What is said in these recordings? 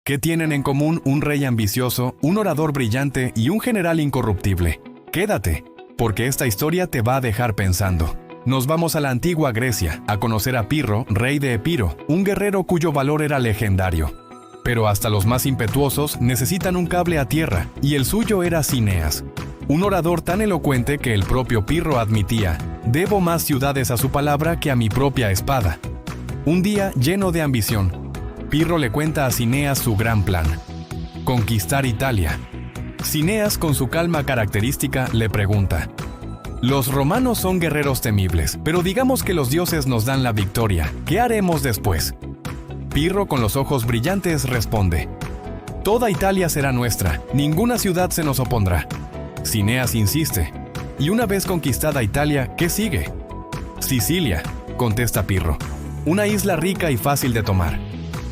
¿Qué tienen en común un rey ambicioso, un orador brillante y un general incorruptible? Quédate, porque esta historia te va a dejar pensando. Nos vamos a la antigua Grecia, a conocer a Pirro, rey de Epiro, un guerrero cuyo valor era legendario. Pero hasta los más impetuosos necesitan un cable a tierra, y el suyo era Cineas, un orador tan elocuente que el propio Pirro admitía: «Debo más ciudades a su palabra que a mi propia espada». Un día, lleno de ambición, Pirro le cuenta a Cineas su gran plan: conquistar Italia. Cineas, con su calma característica, le pregunta: «Los romanos son guerreros temibles, pero digamos que los dioses nos dan la victoria. ¿Qué haremos después?». Pirro, con los ojos brillantes, responde: «Toda Italia será nuestra, ninguna ciudad se nos opondrá». Cineas insiste: «Y una vez conquistada Italia, ¿qué sigue?». «Sicilia», contesta Pirro, «una isla rica y fácil de tomar».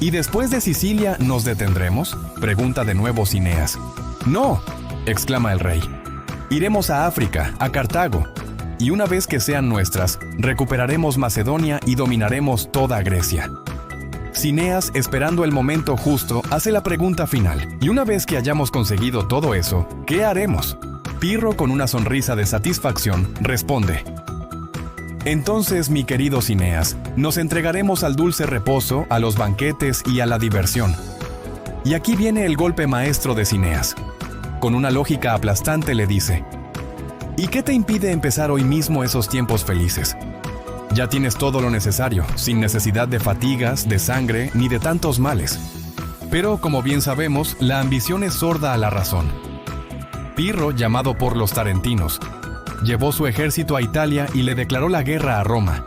«¿Y después de Sicilia nos detendremos?», pregunta de nuevo Cineas. «No», exclama el rey, «iremos a África, a Cartago, y una vez que sean nuestras, recuperaremos Macedonia y dominaremos toda Grecia». Cineas, esperando el momento justo, hace la pregunta final: «Y una vez que hayamos conseguido todo eso, ¿qué haremos?». Pirro, con una sonrisa de satisfacción, responde: «Entonces, mi querido Cineas, nos entregaremos al dulce reposo, a los banquetes y a la diversión». Y aquí viene el golpe maestro de Cineas. Con una lógica aplastante le dice: «¿Y qué te impide empezar hoy mismo esos tiempos felices? Ya tienes todo lo necesario, sin necesidad de fatigas, de sangre, ni de tantos males». Pero, como bien sabemos, la ambición es sorda a la razón. Pirro, llamado por los tarentinos, llevó su ejército a Italia y le declaró la guerra a Roma.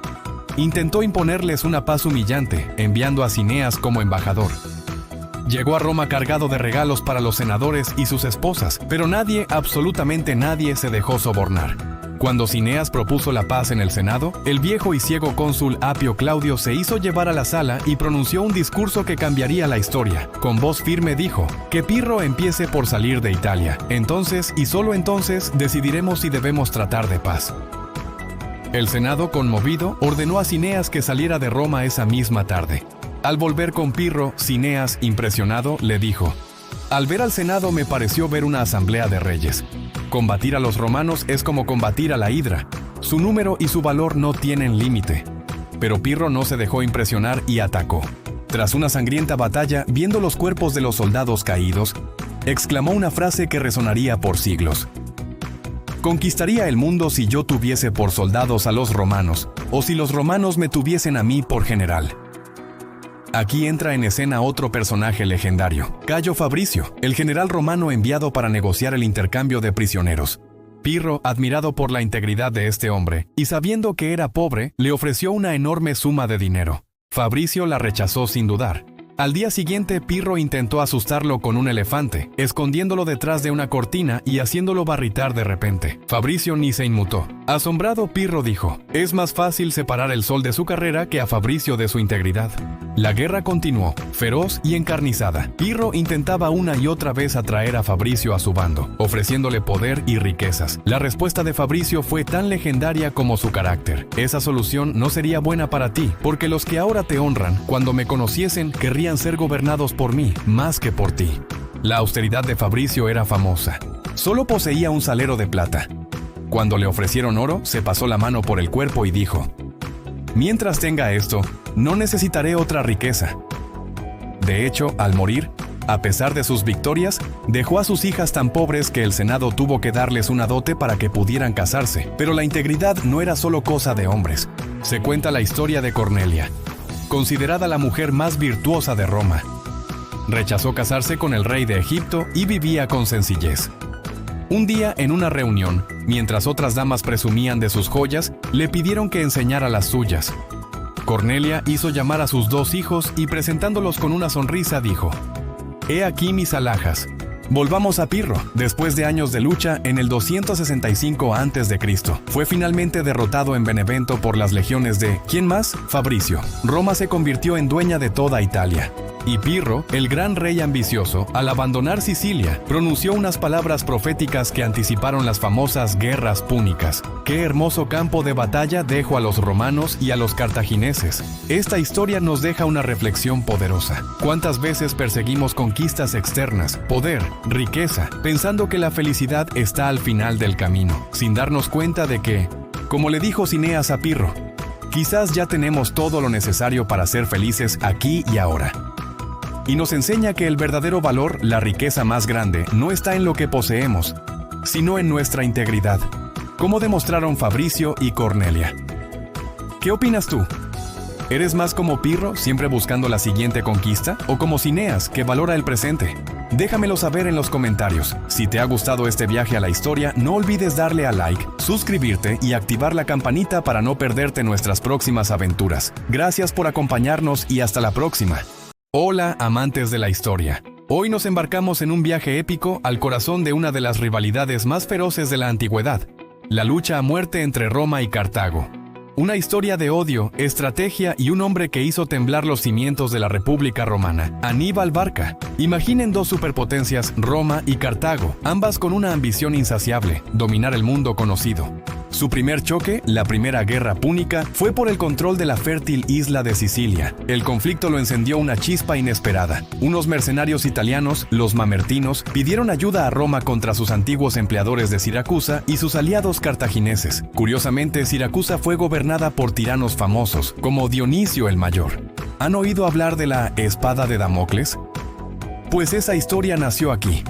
Intentó imponerles una paz humillante, enviando a Cineas como embajador. Llegó a Roma cargado de regalos para los senadores y sus esposas, pero nadie, absolutamente nadie, se dejó sobornar. Cuando Cineas propuso la paz en el Senado, el viejo y ciego cónsul Apio Claudio se hizo llevar a la sala y pronunció un discurso que cambiaría la historia. Con voz firme dijo: «Que Pirro empiece por salir de Italia. Entonces, y solo entonces, decidiremos si debemos tratar de paz». El Senado, conmovido, ordenó a Cineas que saliera de Roma esa misma tarde. Al volver con Pirro, Cineas, impresionado, le dijo: «Al ver al Senado me pareció ver una asamblea de reyes. Combatir a los romanos es como combatir a la hidra. Su número y su valor no tienen límite». Pero Pirro no se dejó impresionar y atacó. Tras una sangrienta batalla, viendo los cuerpos de los soldados caídos, exclamó una frase que resonaría por siglos: «Conquistaría el mundo si yo tuviese por soldados a los romanos, o si los romanos me tuviesen a mí por general». Aquí entra en escena otro personaje legendario, Cayo Fabricio, el general romano enviado para negociar el intercambio de prisioneros. Pirro, admirado por la integridad de este hombre, y sabiendo que era pobre, le ofreció una enorme suma de dinero. Fabricio la rechazó sin dudar. Al día siguiente, Pirro intentó asustarlo con un elefante, escondiéndolo detrás de una cortina y haciéndolo barritar de repente. Fabricio ni se inmutó. Asombrado, Pirro dijo: «Es más fácil separar el sol de su carrera que a Fabricio de su integridad». La guerra continuó, feroz y encarnizada. Pirro intentaba una y otra vez atraer a Fabricio a su bando, ofreciéndole poder y riquezas. La respuesta de Fabricio fue tan legendaria como su carácter: «Esa solución no sería buena para ti, porque los que ahora te honran, cuando me conociesen, querrían ser gobernados por mí, más que por ti». La austeridad de Fabricio era famosa. Solo poseía un salero de plata. Cuando le ofrecieron oro, se pasó la mano por el cuerpo y dijo: «Mientras tenga esto, no necesitaré otra riqueza». De hecho, al morir, a pesar de sus victorias, dejó a sus hijas tan pobres que el Senado tuvo que darles una dote para que pudieran casarse. Pero la integridad no era solo cosa de hombres. Se cuenta la historia de Cornelia, considerada la mujer más virtuosa de Roma. Rechazó casarse con el rey de Egipto y vivía con sencillez. Un día, en una reunión, mientras otras damas presumían de sus joyas, le pidieron que enseñara las suyas. Cornelia hizo llamar a sus 2 hijos y, presentándolos con una sonrisa, dijo: «He aquí mis alhajas. Volvamos a Pirro. Después de años de lucha, en el 265 a.C., fue finalmente derrotado en Benevento por las legiones de... ¿quién más? Fabricio. Roma se convirtió en dueña de toda Italia. Y Pirro, el gran rey ambicioso, al abandonar Sicilia, pronunció unas palabras proféticas que anticiparon las famosas guerras púnicas. Qué hermoso campo de batalla dejó a los romanos y a los cartagineses. Esta historia nos deja una reflexión poderosa. ¿Cuántas veces perseguimos conquistas externas, poder, riqueza, pensando que la felicidad está al final del camino, sin darnos cuenta de que, como le dijo Cineas a Pirro, quizás ya tenemos todo lo necesario para ser felices aquí y ahora? Y nos enseña que el verdadero valor, la riqueza más grande, no está en lo que poseemos, sino en nuestra integridad, como demostraron Fabricio y Cornelia. ¿Qué opinas tú? ¿Eres más como Pirro, siempre buscando la siguiente conquista, o como Cineas, que valora el presente? Déjamelo saber en los comentarios. Si te ha gustado este viaje a la historia, no olvides darle a like, suscribirte y activar la campanita para no perderte nuestras próximas aventuras. Gracias por acompañarnos y hasta la próxima. Hola, amantes de la historia. Hoy nos embarcamos en un viaje épico al corazón de una de las rivalidades más feroces de la antigüedad, la lucha a muerte entre Roma y Cartago. Una historia de odio, estrategia y un hombre que hizo temblar los cimientos de la República Romana, Aníbal Barca. Imaginen dos superpotencias, Roma y Cartago, ambas con una ambición insaciable, dominar el mundo conocido. Su primer choque, la Primera Guerra Púnica, fue por el control de la fértil isla de Sicilia. El conflicto lo encendió una chispa inesperada. Unos mercenarios italianos, los mamertinos, pidieron ayuda a Roma contra sus antiguos empleadores de Siracusa y sus aliados cartagineses. Curiosamente, Siracusa fue gobernada por tiranos famosos, como Dionisio el Mayor. ¿Han oído hablar de la espada de Damocles? Pues esa historia nació aquí.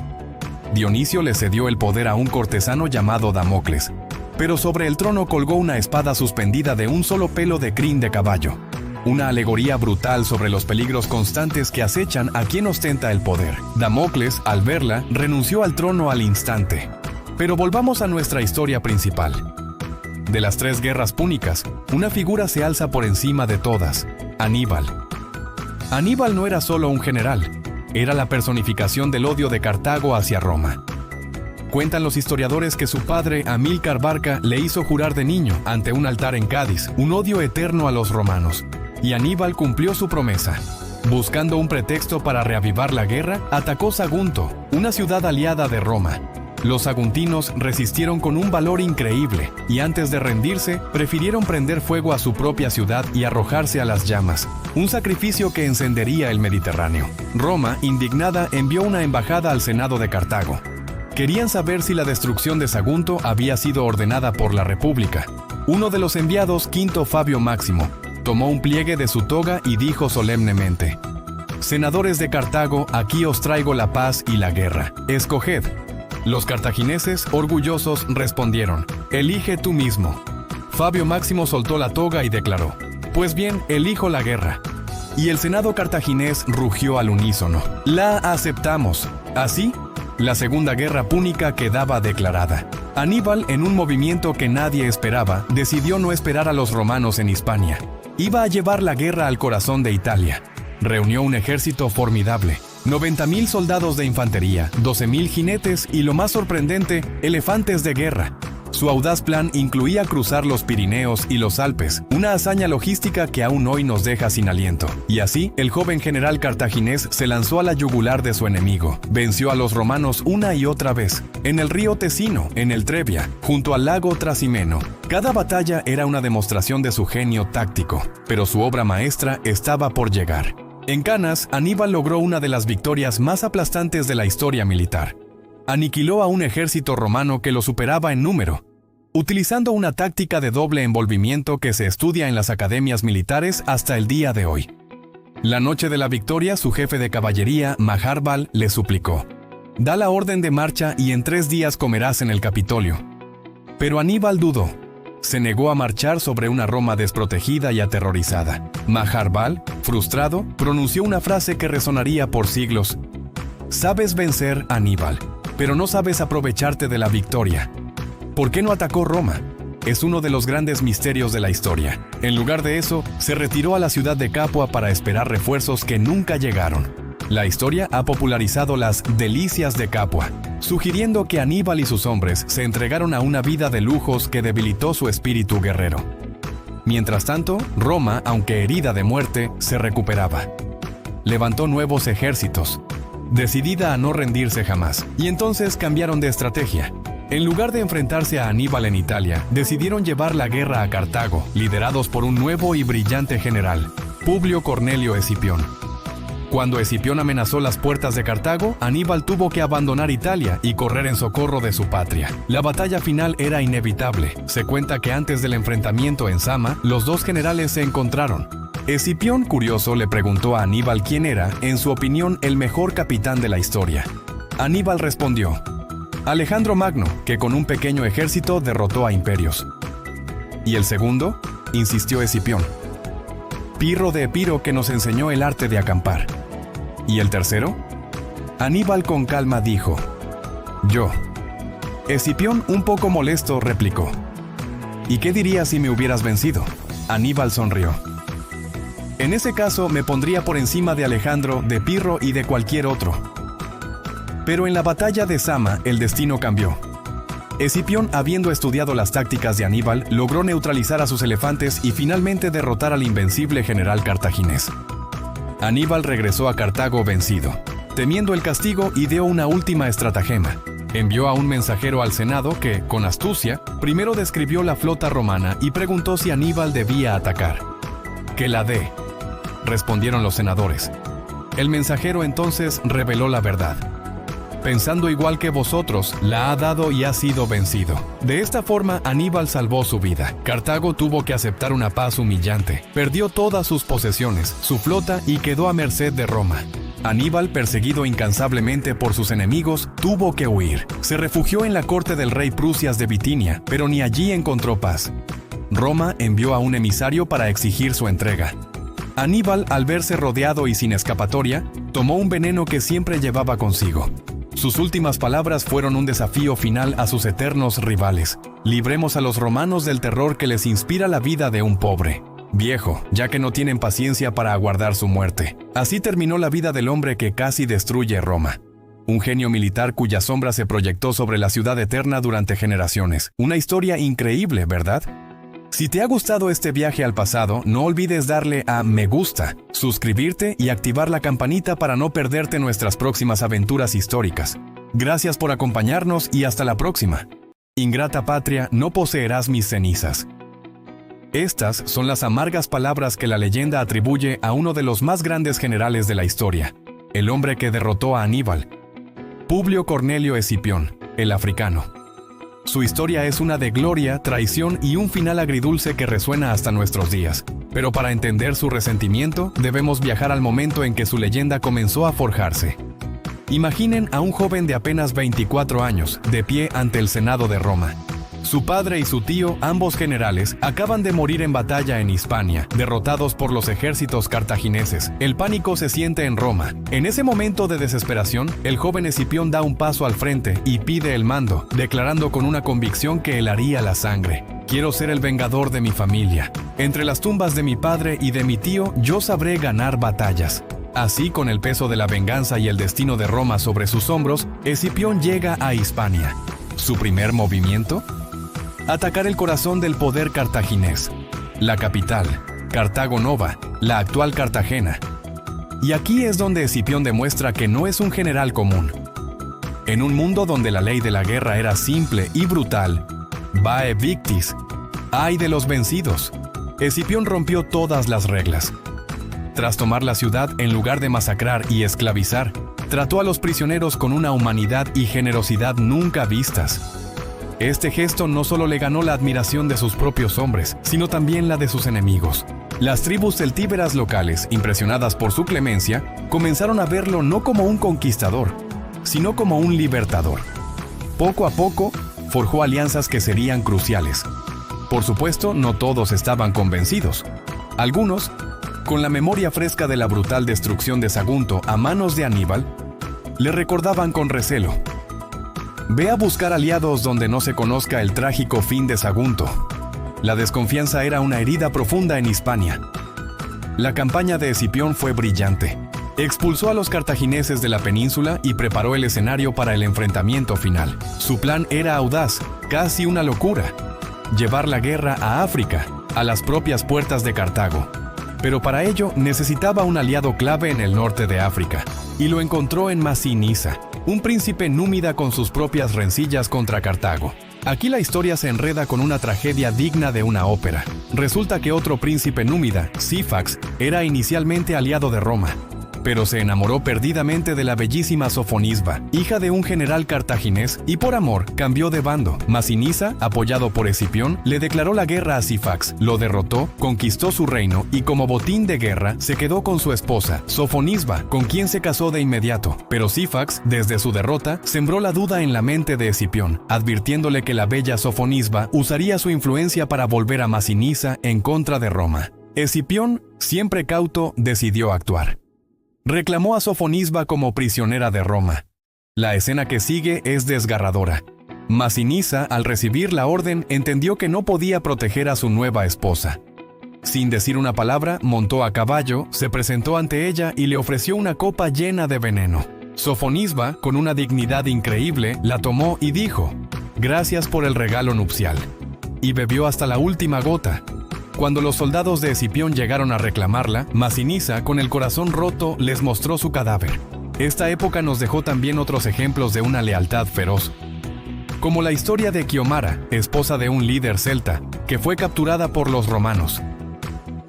Dionisio le cedió el poder a un cortesano llamado Damocles, pero sobre el trono colgó una espada suspendida de un solo pelo de crin de caballo. Una alegoría brutal sobre los peligros constantes que acechan a quien ostenta el poder. Damocles, al verla, renunció al trono al instante. Pero volvamos a nuestra historia principal. De las 3 guerras púnicas, una figura se alza por encima de todas: Aníbal. Aníbal no era solo un general, era la personificación del odio de Cartago hacia Roma. Cuentan los historiadores que su padre, Amílcar Barca, le hizo jurar de niño, ante un altar en Cádiz, un odio eterno a los romanos. Y Aníbal cumplió su promesa. Buscando un pretexto para reavivar la guerra, atacó Sagunto, una ciudad aliada de Roma. Los saguntinos resistieron con un valor increíble, y antes de rendirse, prefirieron prender fuego a su propia ciudad y arrojarse a las llamas, un sacrificio que encendería el Mediterráneo. Roma, indignada, envió una embajada al Senado de Cartago. Querían saber si la destrucción de Sagunto había sido ordenada por la República. Uno de los enviados, Quinto Fabio Máximo, tomó un pliegue de su toga y dijo solemnemente: «Senadores de Cartago, aquí os traigo la paz y la guerra. Escoged». Los cartagineses, orgullosos, respondieron: «Elige tú mismo». Fabio Máximo soltó la toga y declaró: «Pues bien, elijo la guerra». Y el Senado cartaginés rugió al unísono: «La aceptamos». Así, la Segunda Guerra Púnica quedaba declarada. Aníbal, en un movimiento que nadie esperaba, decidió no esperar a los romanos en Hispania. Iba a llevar la guerra al corazón de Italia. Reunió un ejército formidable: 90.000 soldados de infantería, 12.000 jinetes y, lo más sorprendente, elefantes de guerra. Su audaz plan incluía cruzar los Pirineos y los Alpes, una hazaña logística que aún hoy nos deja sin aliento. Y así, el joven general cartaginés se lanzó a la yugular de su enemigo. Venció a los romanos una y otra vez, en el río Tesino, en el Trebia, junto al lago Trasimeno. Cada batalla era una demostración de su genio táctico, pero su obra maestra estaba por llegar. En Canas, Aníbal logró una de las victorias más aplastantes de la historia militar. Aniquiló a un ejército romano que lo superaba en número, utilizando una táctica de doble envolvimiento que se estudia en las academias militares hasta el día de hoy. La noche de la victoria, su jefe de caballería, Maharbal, le suplicó: «Da la orden de marcha y en 3 días comerás en el Capitolio». Pero Aníbal dudó. Se negó a marchar sobre una Roma desprotegida y aterrorizada. Maharbal, frustrado, pronunció una frase que resonaría por siglos: «Sabes vencer, Aníbal, pero no sabes aprovecharte de la victoria». ¿Por qué no atacó Roma? Es uno de los grandes misterios de la historia. En lugar de eso, se retiró a la ciudad de Capua para esperar refuerzos que nunca llegaron. La historia ha popularizado las delicias de Capua, sugiriendo que Aníbal y sus hombres se entregaron a una vida de lujos que debilitó su espíritu guerrero. Mientras tanto, Roma, aunque herida de muerte, se recuperaba. levantó nuevos ejércitos, decidida a no rendirse jamás, y entonces cambiaron de estrategia. En lugar de enfrentarse a Aníbal en Italia, decidieron llevar la guerra a Cartago, liderados por un nuevo y brillante general, Publio Cornelio Escipión. Cuando Escipión amenazó las puertas de Cartago, Aníbal tuvo que abandonar Italia y correr en socorro de su patria. La batalla final era inevitable. Se cuenta que antes del enfrentamiento en Zama, los dos generales se encontraron. Escipión, curioso, le preguntó a Aníbal quién era, en su opinión, el mejor capitán de la historia. Aníbal respondió: Alejandro Magno, que con un pequeño ejército derrotó a imperios. ¿Y el segundo?, insistió Escipión. Pirro de Epiro, que nos enseñó el arte de acampar. ¿Y el tercero? Aníbal con calma dijo: yo. Escipión, un poco molesto, replicó: ¿y qué dirías si me hubieras vencido? Aníbal sonrió: en ese caso me pondría por encima de Alejandro, de Pirro y de cualquier otro. Pero en la batalla de Zama el destino cambió. Escipión, habiendo estudiado las tácticas de Aníbal, logró neutralizar a sus elefantes y finalmente derrotar al invencible general cartaginés. Aníbal regresó a Cartago vencido. Temiendo el castigo, ideó una última estratagema. Envió a un mensajero al Senado que, con astucia, primero describió la flota romana y preguntó si Aníbal debía atacar. «Que la dé», respondieron los senadores. El mensajero entonces reveló la verdad. «Pensando igual que vosotros, la ha dado y ha sido vencido». De esta forma, Aníbal salvó su vida. Cartago tuvo que aceptar una paz humillante. Perdió todas sus posesiones, su flota y quedó a merced de Roma. Aníbal, perseguido incansablemente por sus enemigos, tuvo que huir. Se refugió en la corte del rey Prusias de Bitinia, pero ni allí encontró paz. Roma envió a un emisario para exigir su entrega. Aníbal, al verse rodeado y sin escapatoria, tomó un veneno que siempre llevaba consigo. Sus últimas palabras fueron un desafío final a sus eternos rivales. Libremos a los romanos del terror que les inspira la vida de un pobre viejo, ya que no tienen paciencia para aguardar su muerte. Así terminó la vida del hombre que casi destruye Roma. Un genio militar cuya sombra se proyectó sobre la ciudad eterna durante generaciones. Una historia increíble, ¿verdad? Si te ha gustado este viaje al pasado, no olvides darle a me gusta, suscribirte y activar la campanita para no perderte nuestras próximas aventuras históricas. Gracias por acompañarnos y hasta la próxima. Ingrata patria, no poseerás mis cenizas. Estas son las amargas palabras que la leyenda atribuye a uno de los más grandes generales de la historia, el hombre que derrotó a Aníbal, Publio Cornelio Escipión, el africano. Su historia es una de gloria, traición y un final agridulce que resuena hasta nuestros días. Pero para entender su resentimiento, debemos viajar al momento en que su leyenda comenzó a forjarse. Imaginen a un joven de apenas 24 años, de pie ante el Senado de Roma. Su padre y su tío, ambos generales, acaban de morir en batalla en Hispania, derrotados por los ejércitos cartagineses. El pánico se siente en Roma. En ese momento de desesperación, el joven Escipión da un paso al frente y pide el mando, declarando con una convicción que helaría la sangre: «Quiero ser el vengador de mi familia. Entre las tumbas de mi padre y de mi tío, yo sabré ganar batallas». Así, con el peso de la venganza y el destino de Roma sobre sus hombros, Escipión llega a Hispania. ¿Su primer movimiento? Atacar el corazón del poder cartaginés, la capital, Cartago Nova, la actual Cartagena. Y aquí es donde Escipión demuestra que no es un general común. En un mundo donde la ley de la guerra era simple y brutal, vae victis, ay de los vencidos, Escipión rompió todas las reglas. Tras tomar la ciudad, en lugar de masacrar y esclavizar, trató a los prisioneros con una humanidad y generosidad nunca vistas. Este gesto no solo le ganó la admiración de sus propios hombres, sino también la de sus enemigos. Las tribus celtíberas locales, impresionadas por su clemencia, comenzaron a verlo no como un conquistador, sino como un libertador. Poco a poco, forjó alianzas que serían cruciales. Por supuesto, no todos estaban convencidos. Algunos, con la memoria fresca de la brutal destrucción de Sagunto a manos de Aníbal, le recordaban con recelo: «Ve a buscar aliados donde no se conozca el trágico fin de Sagunto». La desconfianza era una herida profunda en Hispania. La campaña de Escipión fue brillante. Expulsó a los cartagineses de la península y preparó el escenario para el enfrentamiento final. Su plan era audaz, casi una locura: llevar la guerra a África, a las propias puertas de Cartago. pero para ello necesitaba un aliado clave en el norte de África, y lo encontró en Masinisa, un príncipe númida con sus propias rencillas contra Cartago. Aquí la historia se enreda con una tragedia digna de una ópera. Resulta que otro príncipe númida, Sífax, era inicialmente aliado de Roma, pero se enamoró perdidamente de la bellísima Sofonisba, hija de un general cartaginés, y por amor cambió de bando. Masinisa, apoyado por Escipión, le declaró la guerra a Sífax, lo derrotó, conquistó su reino y como botín de guerra se quedó con su esposa, Sofonisba, con quien se casó de inmediato. Pero Sífax, desde su derrota, sembró la duda en la mente de Escipión, advirtiéndole que la bella Sofonisba usaría su influencia para volver a Masinisa en contra de Roma. Escipión, siempre cauto, decidió actuar. Reclamó a Sofonisba como prisionera de Roma. La escena que sigue es desgarradora. Masinisa, al recibir la orden, entendió que no podía proteger a su nueva esposa. Sin decir una palabra, montó a caballo, se presentó ante ella y le ofreció una copa llena de veneno. Sofonisba, con una dignidad increíble, la tomó y dijo: «Gracias por el regalo nupcial». Y bebió hasta la última gota. Cuando los soldados de Escipión llegaron a reclamarla, Masinisa, con el corazón roto, les mostró su cadáver. Esta época nos dejó también otros ejemplos de una lealtad feroz, como la historia de Quiomara, esposa de un líder celta, que fue capturada por los romanos.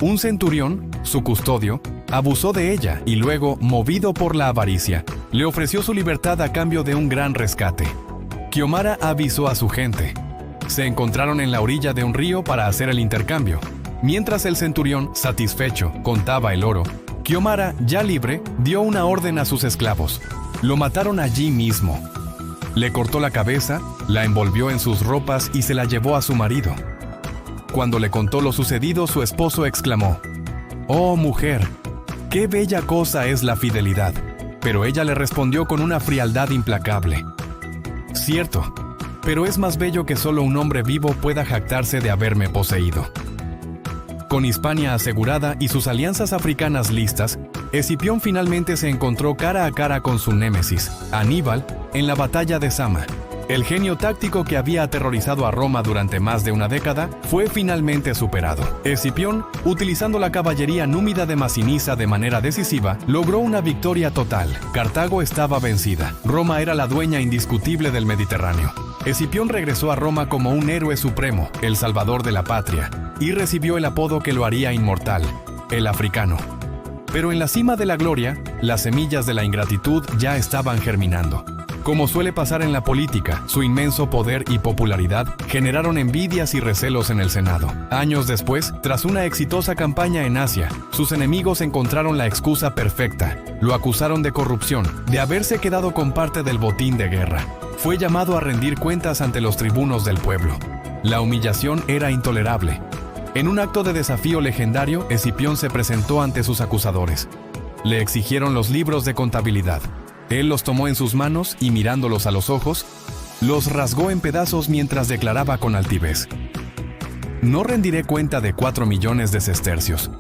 Un centurión, su custodio, abusó de ella y luego, movido por la avaricia, le ofreció su libertad a cambio de un gran rescate. Quiomara avisó a su gente. Se encontraron en la orilla de un río para hacer el intercambio. Mientras el centurión, satisfecho, contaba el oro, Quiomara, ya libre, dio una orden a sus esclavos. Lo mataron allí mismo. Le cortó la cabeza, la envolvió en sus ropas y se la llevó a su marido. Cuando le contó lo sucedido, su esposo exclamó: «Oh, mujer, qué bella cosa es la fidelidad». Pero ella le respondió con una frialdad implacable: «Cierto, pero es más bello que solo un hombre vivo pueda jactarse de haberme poseído». Con Hispania asegurada y sus alianzas africanas listas, Escipión finalmente se encontró cara a cara con su némesis, Aníbal, en la batalla de Zama. El genio táctico que había aterrorizado a Roma durante más de una década fue finalmente superado. Escipión, utilizando la caballería númida de Masinisa de manera decisiva, logró una victoria total. Cartago estaba vencida. Roma era la dueña indiscutible del Mediterráneo. Escipión regresó a Roma como un héroe supremo, el salvador de la patria, y recibió el apodo que lo haría inmortal, el africano. Pero en la cima de la gloria, las semillas de la ingratitud ya estaban germinando. Como suele pasar en la política, su inmenso poder y popularidad generaron envidias y recelos en el Senado. Años después, tras una exitosa campaña en Asia, sus enemigos encontraron la excusa perfecta. Lo acusaron de corrupción, de haberse quedado con parte del botín de guerra. Fue llamado a rendir cuentas ante los tribunos del pueblo. La humillación era intolerable. En un acto de desafío legendario, Escipión se presentó ante sus acusadores. Le exigieron los libros de contabilidad. Él los tomó en sus manos y, mirándolos a los ojos, los rasgó en pedazos mientras declaraba con altivez: «No rendiré cuenta de 4 millones de sestercios,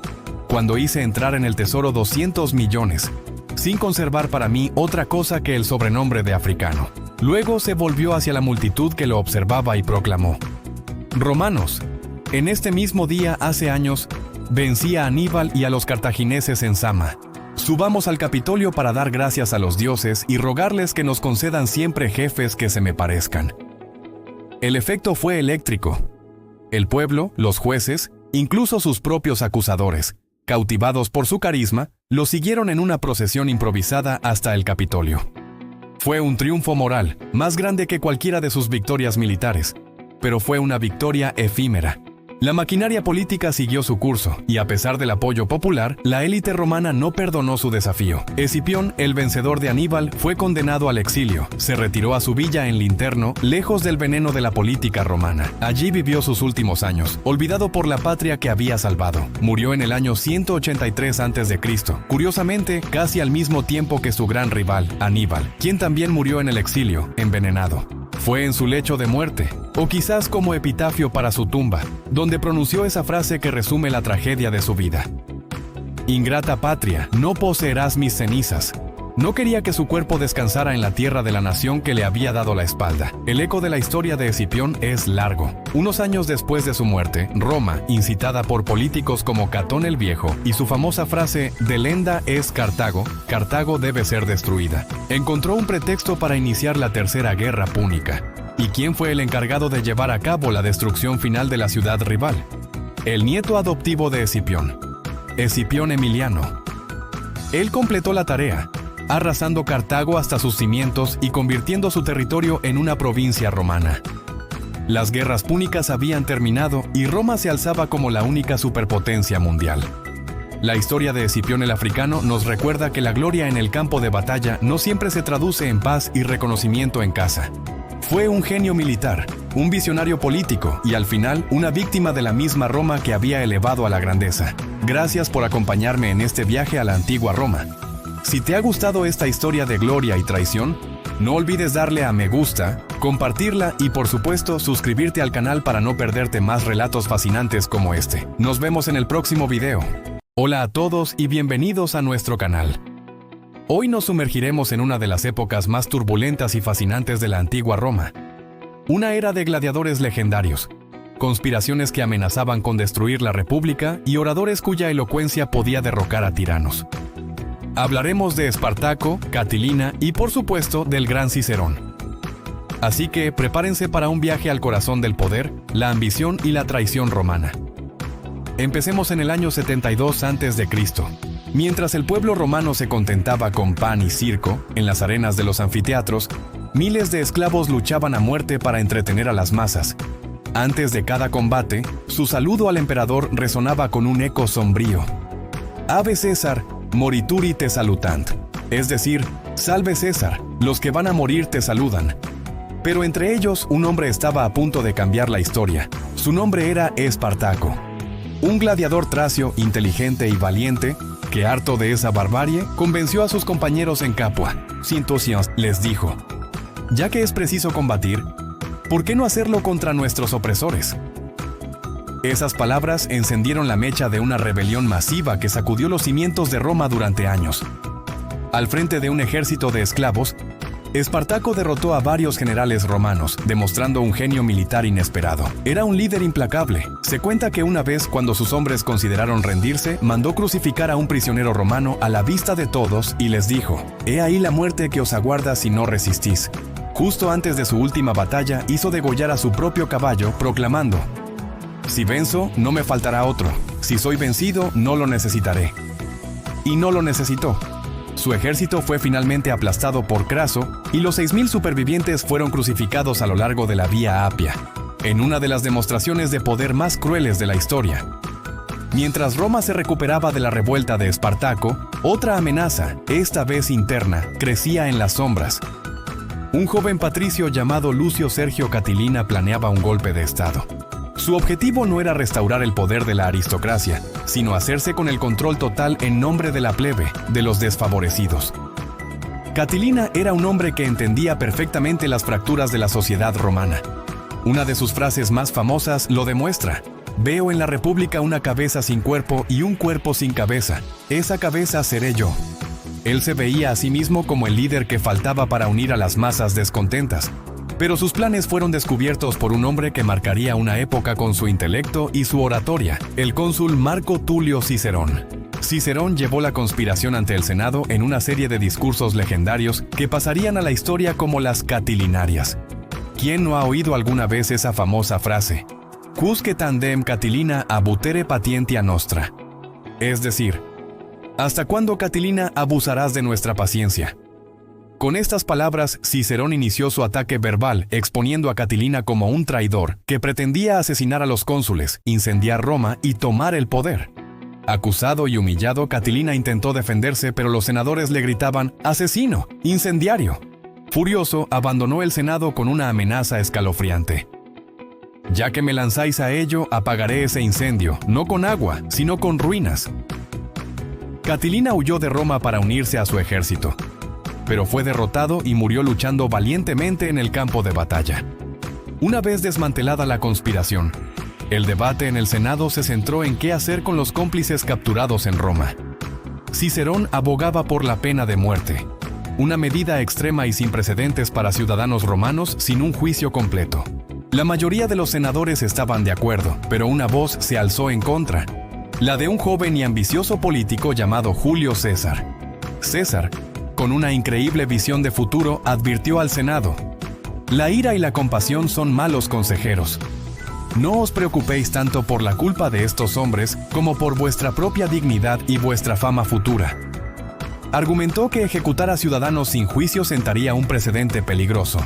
cuando hice entrar en el tesoro 200 millones, sin conservar para mí otra cosa que el sobrenombre de africano». Luego se volvió hacia la multitud que lo observaba y proclamó: «Romanos, en este mismo día hace años, vencí a Aníbal y a los cartagineses en Zama. Subamos al Capitolio para dar gracias a los dioses y rogarles que nos concedan siempre jefes que se me parezcan». El efecto fue eléctrico. El pueblo, los jueces, incluso sus propios acusadores, cautivados por su carisma, lo siguieron en una procesión improvisada hasta el Capitolio. Fue un triunfo moral, más grande que cualquiera de sus victorias militares, pero fue una victoria efímera. La maquinaria política siguió su curso, y a pesar del apoyo popular, la élite romana no perdonó su desafío. Escipión, el vencedor de Aníbal, fue condenado al exilio. Se retiró a su villa en Linterno, lejos del veneno de la política romana. Allí vivió sus últimos años, olvidado por la patria que había salvado. Murió en el año 183 a.C., curiosamente, casi al mismo tiempo que su gran rival, Aníbal, quien también murió en el exilio, envenenado. Fue en su lecho de muerte, o quizás como epitafio para su tumba, donde pronunció esa frase que resume la tragedia de su vida: «Ingrata patria, no poseerás mis cenizas, No quería que su cuerpo descansara en la tierra de la nación que le había dado la espalda. El eco de la historia de Escipión es largo. Unos años después de su muerte, Roma, incitada por políticos como Catón el Viejo y su famosa frase «Delenda es Cartago, Cartago debe ser destruida», encontró un pretexto para iniciar la Tercera Guerra Púnica. ¿Y quién fue el encargado de llevar a cabo la destrucción final de la ciudad rival? El nieto adoptivo de Escipión, Escipión Emiliano. Él completó la tarea, arrasando Cartago hasta sus cimientos y convirtiendo su territorio en una provincia romana. Las guerras púnicas habían terminado y Roma se alzaba como la única superpotencia mundial. La historia de Escipión el Africano nos recuerda que la gloria en el campo de batalla no siempre se traduce en paz y reconocimiento en casa. Fue un genio militar, un visionario político y al final una víctima de la misma Roma que había elevado a la grandeza. Gracias por acompañarme en este viaje a la antigua Roma. Si te ha gustado esta historia de gloria y traición, no olvides darle a me gusta, compartirla y por supuesto suscribirte al canal para no perderte más relatos fascinantes como este. Nos vemos en el próximo video. Hola a todos y bienvenidos a nuestro canal. Hoy nos sumergiremos en una de las épocas más turbulentas y fascinantes de la antigua Roma. Una era de gladiadores legendarios, conspiraciones que amenazaban con destruir la república y oradores cuya elocuencia podía derrocar a tiranos. Hablaremos de Espartaco, Catilina y por supuesto del gran Cicerón. Así que prepárense para un viaje al corazón del poder, la ambición y la traición romana. Empecemos en el año 72 a.C. Mientras el pueblo romano se contentaba con pan y circo, en las arenas de los anfiteatros, miles de esclavos luchaban a muerte para entretener a las masas. Antes de cada combate, su saludo al emperador resonaba con un eco sombrío. Ave César, morituri te salutant, es decir, salve César, los que van a morir te saludan. Pero entre ellos un hombre estaba a punto de cambiar la historia. Su nombre era Espartaco, un gladiador tracio, inteligente y valiente, que harto de esa barbarie, convenció a sus compañeros en Capua. Cintosiones les dijo: ya que es preciso combatir, ¿por qué no hacerlo contra nuestros opresores? Esas palabras encendieron la mecha de una rebelión masiva que sacudió los cimientos de Roma durante años. Al frente de un ejército de esclavos, Espartaco derrotó a varios generales romanos, demostrando un genio militar inesperado. Era un líder implacable. Se cuenta que una vez, cuando sus hombres consideraron rendirse, mandó crucificar a un prisionero romano a la vista de todos y les dijo: «He ahí la muerte que os aguarda si no resistís». Justo antes de su última batalla, hizo degollar a su propio caballo, proclamando: «Si venzo, no me faltará otro. Si soy vencido, no lo necesitaré». Y no lo necesitó. Su ejército fue finalmente aplastado por Craso y los 6.000 supervivientes fueron crucificados a lo largo de la Vía Apia, en una de las demostraciones de poder más crueles de la historia. Mientras Roma se recuperaba de la revuelta de Espartaco, otra amenaza, esta vez interna, crecía en las sombras. Un joven patricio llamado Lucio Sergio Catilina planeaba un golpe de estado. Su objetivo no era restaurar el poder de la aristocracia, sino hacerse con el control total en nombre de la plebe, de los desfavorecidos. Catilina era un hombre que entendía perfectamente las fracturas de la sociedad romana. Una de sus frases más famosas lo demuestra: «Veo en la república una cabeza sin cuerpo y un cuerpo sin cabeza. Esa cabeza seré yo». Él se veía a sí mismo como el líder que faltaba para unir a las masas descontentas. Pero sus planes fueron descubiertos por un hombre que marcaría una época con su intelecto y su oratoria, el cónsul Marco Tulio Cicerón. Cicerón llevó la conspiración ante el Senado en una serie de discursos legendarios que pasarían a la historia como las Catilinarias. ¿Quién no ha oído alguna vez esa famosa frase? «Quusque tandem Catilina abutere patientia nostra». Es decir, ¿hasta cuándo, Catilina, abusarás de nuestra paciencia? Con estas palabras, Cicerón inició su ataque verbal, exponiendo a Catilina como un traidor que pretendía asesinar a los cónsules, incendiar Roma y tomar el poder. Acusado y humillado, Catilina intentó defenderse, pero los senadores le gritaban: «¡Asesino! ¡Incendiario!». Furioso, abandonó el Senado con una amenaza escalofriante: «Ya que me lanzáis a ello, apagaré ese incendio, no con agua, sino con ruinas». Catilina huyó de Roma para unirse a su ejército, pero fue derrotado y murió luchando valientemente en el campo de batalla. Una vez desmantelada la conspiración, el debate en el Senado se centró en qué hacer con los cómplices capturados en Roma. Cicerón abogaba por la pena de muerte, una medida extrema y sin precedentes para ciudadanos romanos sin un juicio completo. La mayoría de los senadores estaban de acuerdo, pero una voz se alzó en contra, la de un joven y ambicioso político llamado Julio César. César, con una increíble visión de futuro, advirtió al Senado: «La ira y la compasión son malos consejeros. No os preocupéis tanto por la culpa de estos hombres como por vuestra propia dignidad y vuestra fama futura». Argumentó que ejecutar a ciudadanos sin juicio sentaría un precedente peligroso.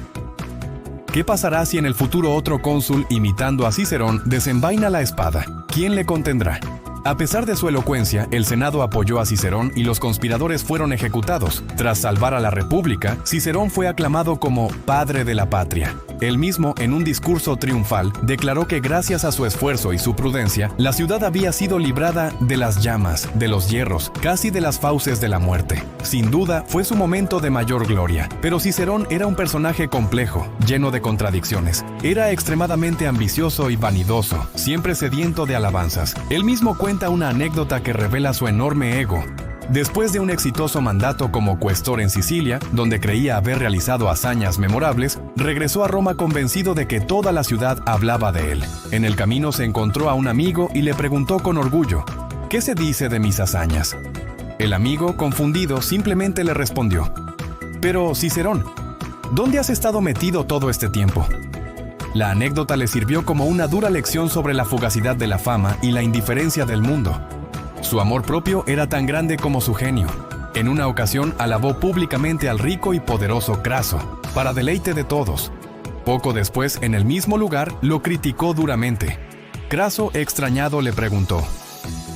¿Qué pasará si en el futuro otro cónsul, imitando a Cicerón, desenvaina la espada? ¿Quién le contendrá? A pesar de su elocuencia, el Senado apoyó a Cicerón y los conspiradores fueron ejecutados. Tras salvar a la República, Cicerón fue aclamado como «padre de la patria». Él mismo, en un discurso triunfal, declaró que gracias a su esfuerzo y su prudencia, la ciudad había sido librada de las llamas, de los hierros, casi de las fauces de la muerte. Sin duda, fue su momento de mayor gloria. Pero Cicerón era un personaje complejo, lleno de contradicciones. Era extremadamente ambicioso y vanidoso, siempre sediento de alabanzas. Él mismo cuenta una anécdota que revela su enorme ego. Después de un exitoso mandato como cuestor en Sicilia, donde creía haber realizado hazañas memorables, regresó a Roma convencido de que toda la ciudad hablaba de él. En el camino se encontró a un amigo y le preguntó con orgullo: «¿Qué se dice de mis hazañas?». El amigo, confundido, simplemente le respondió: «Pero, Cicerón, ¿dónde has estado metido todo este tiempo?». La anécdota le sirvió como una dura lección sobre la fugacidad de la fama y la indiferencia del mundo. Su amor propio era tan grande como su genio. En una ocasión alabó públicamente al rico y poderoso Craso, para deleite de todos. Poco después, en el mismo lugar, lo criticó duramente. Craso, extrañado, le preguntó: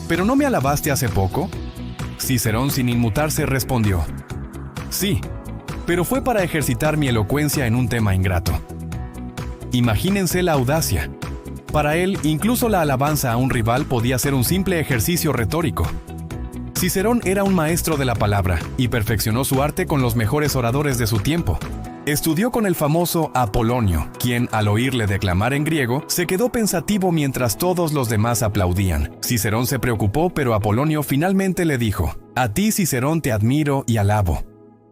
«¿Pero no me alabaste hace poco?». Cicerón, sin inmutarse, respondió: «Sí, pero fue para ejercitar mi elocuencia en un tema ingrato». Imagínense la audacia. Para él, incluso la alabanza a un rival podía ser un simple ejercicio retórico. Cicerón era un maestro de la palabra y perfeccionó su arte con los mejores oradores de su tiempo. Estudió con el famoso Apolonio, quien, al oírle declamar en griego, se quedó pensativo mientras todos los demás aplaudían. Cicerón se preocupó, pero Apolonio finalmente le dijo: «A ti, Cicerón, te admiro y alabo.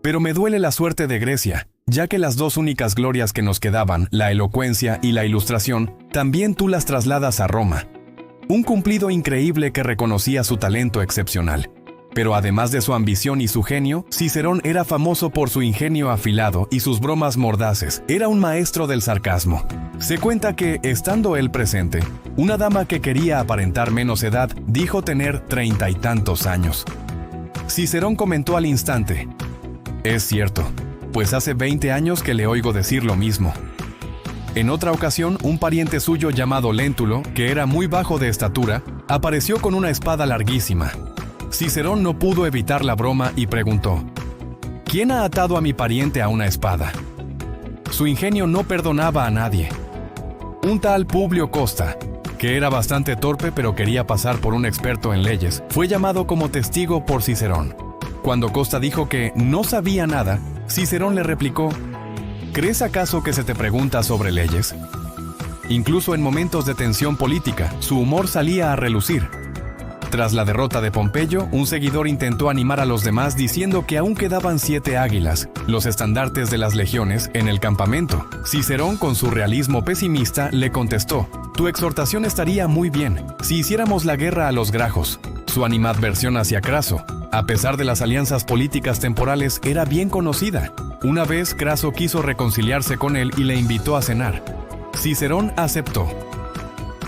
Pero me duele la suerte de Grecia, ya que las dos únicas glorias que nos quedaban, la elocuencia y la ilustración, también tú las trasladas a Roma». Un cumplido increíble que reconocía su talento excepcional. Pero además de su ambición y su genio, Cicerón era famoso por su ingenio afilado y sus bromas mordaces. Era un maestro del sarcasmo. Se cuenta que, estando él presente, una dama que quería aparentar menos edad dijo tener 30 y tantos años. Cicerón comentó al instante: «Es cierto, pues hace 20 años que le oigo decir lo mismo». En otra ocasión, un pariente suyo llamado Léntulo, que era muy bajo de estatura, apareció con una espada larguísima. Cicerón no pudo evitar la broma y preguntó: «¿Quién ha atado a mi pariente a una espada?». Su ingenio no perdonaba a nadie. Un tal Publio Costa, que era bastante torpe pero quería pasar por un experto en leyes, fue llamado como testigo por Cicerón. Cuando Costa dijo que no sabía nada, Cicerón le replicó: «¿Crees acaso que se te pregunta sobre leyes?». Incluso en momentos de tensión política, su humor salía a relucir. Tras la derrota de Pompeyo, un seguidor intentó animar a los demás diciendo que aún quedaban 7 águilas, los estandartes de las legiones, en el campamento. Cicerón, con su realismo pesimista, le contestó: «Tu exhortación estaría muy bien si hiciéramos la guerra a los grajos». Su animadversión hacia Craso, a pesar de las alianzas políticas temporales, era bien conocida. Una vez, Craso quiso reconciliarse con él y le invitó a cenar. Cicerón aceptó.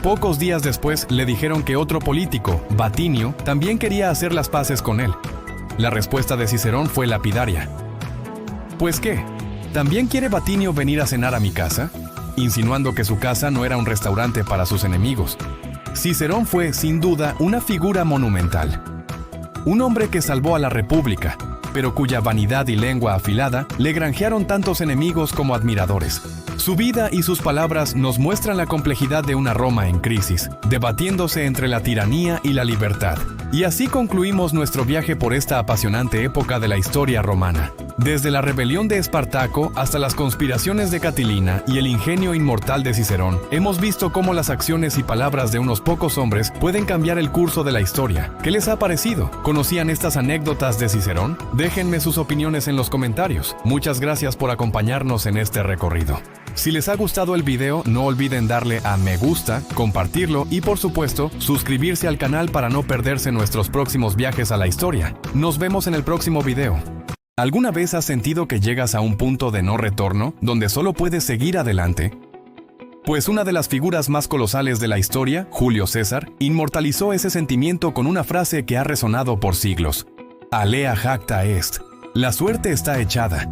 Pocos días después le dijeron que otro político, Vatinio, también quería hacer las paces con él. La respuesta de Cicerón fue lapidaria: «¿Pues qué? ¿También quiere Vatinio venir a cenar a mi casa?», insinuando que su casa no era un restaurante para sus enemigos. Cicerón fue, sin duda, una figura monumental. Un hombre que salvó a la República, pero cuya vanidad y lengua afilada le granjearon tantos enemigos como admiradores. Su vida y sus palabras nos muestran la complejidad de una Roma en crisis, debatiéndose entre la tiranía y la libertad. Y así concluimos nuestro viaje por esta apasionante época de la historia romana. Desde la rebelión de Espartaco hasta las conspiraciones de Catilina y el ingenio inmortal de Cicerón, hemos visto cómo las acciones y palabras de unos pocos hombres pueden cambiar el curso de la historia. ¿Qué les ha parecido? ¿Conocían estas anécdotas de Cicerón? Déjenme sus opiniones en los comentarios. Muchas gracias por acompañarnos en este recorrido. Si les ha gustado el video, no olviden darle a me gusta, compartirlo y por supuesto, suscribirse al canal para no perderse nuestros próximos viajes a la historia. Nos vemos en el próximo video. ¿Alguna vez has sentido que llegas a un punto de no retorno, donde solo puedes seguir adelante? Pues una de las figuras más colosales de la historia, Julio César, inmortalizó ese sentimiento con una frase que ha resonado por siglos. Alea jacta est. La suerte está echada.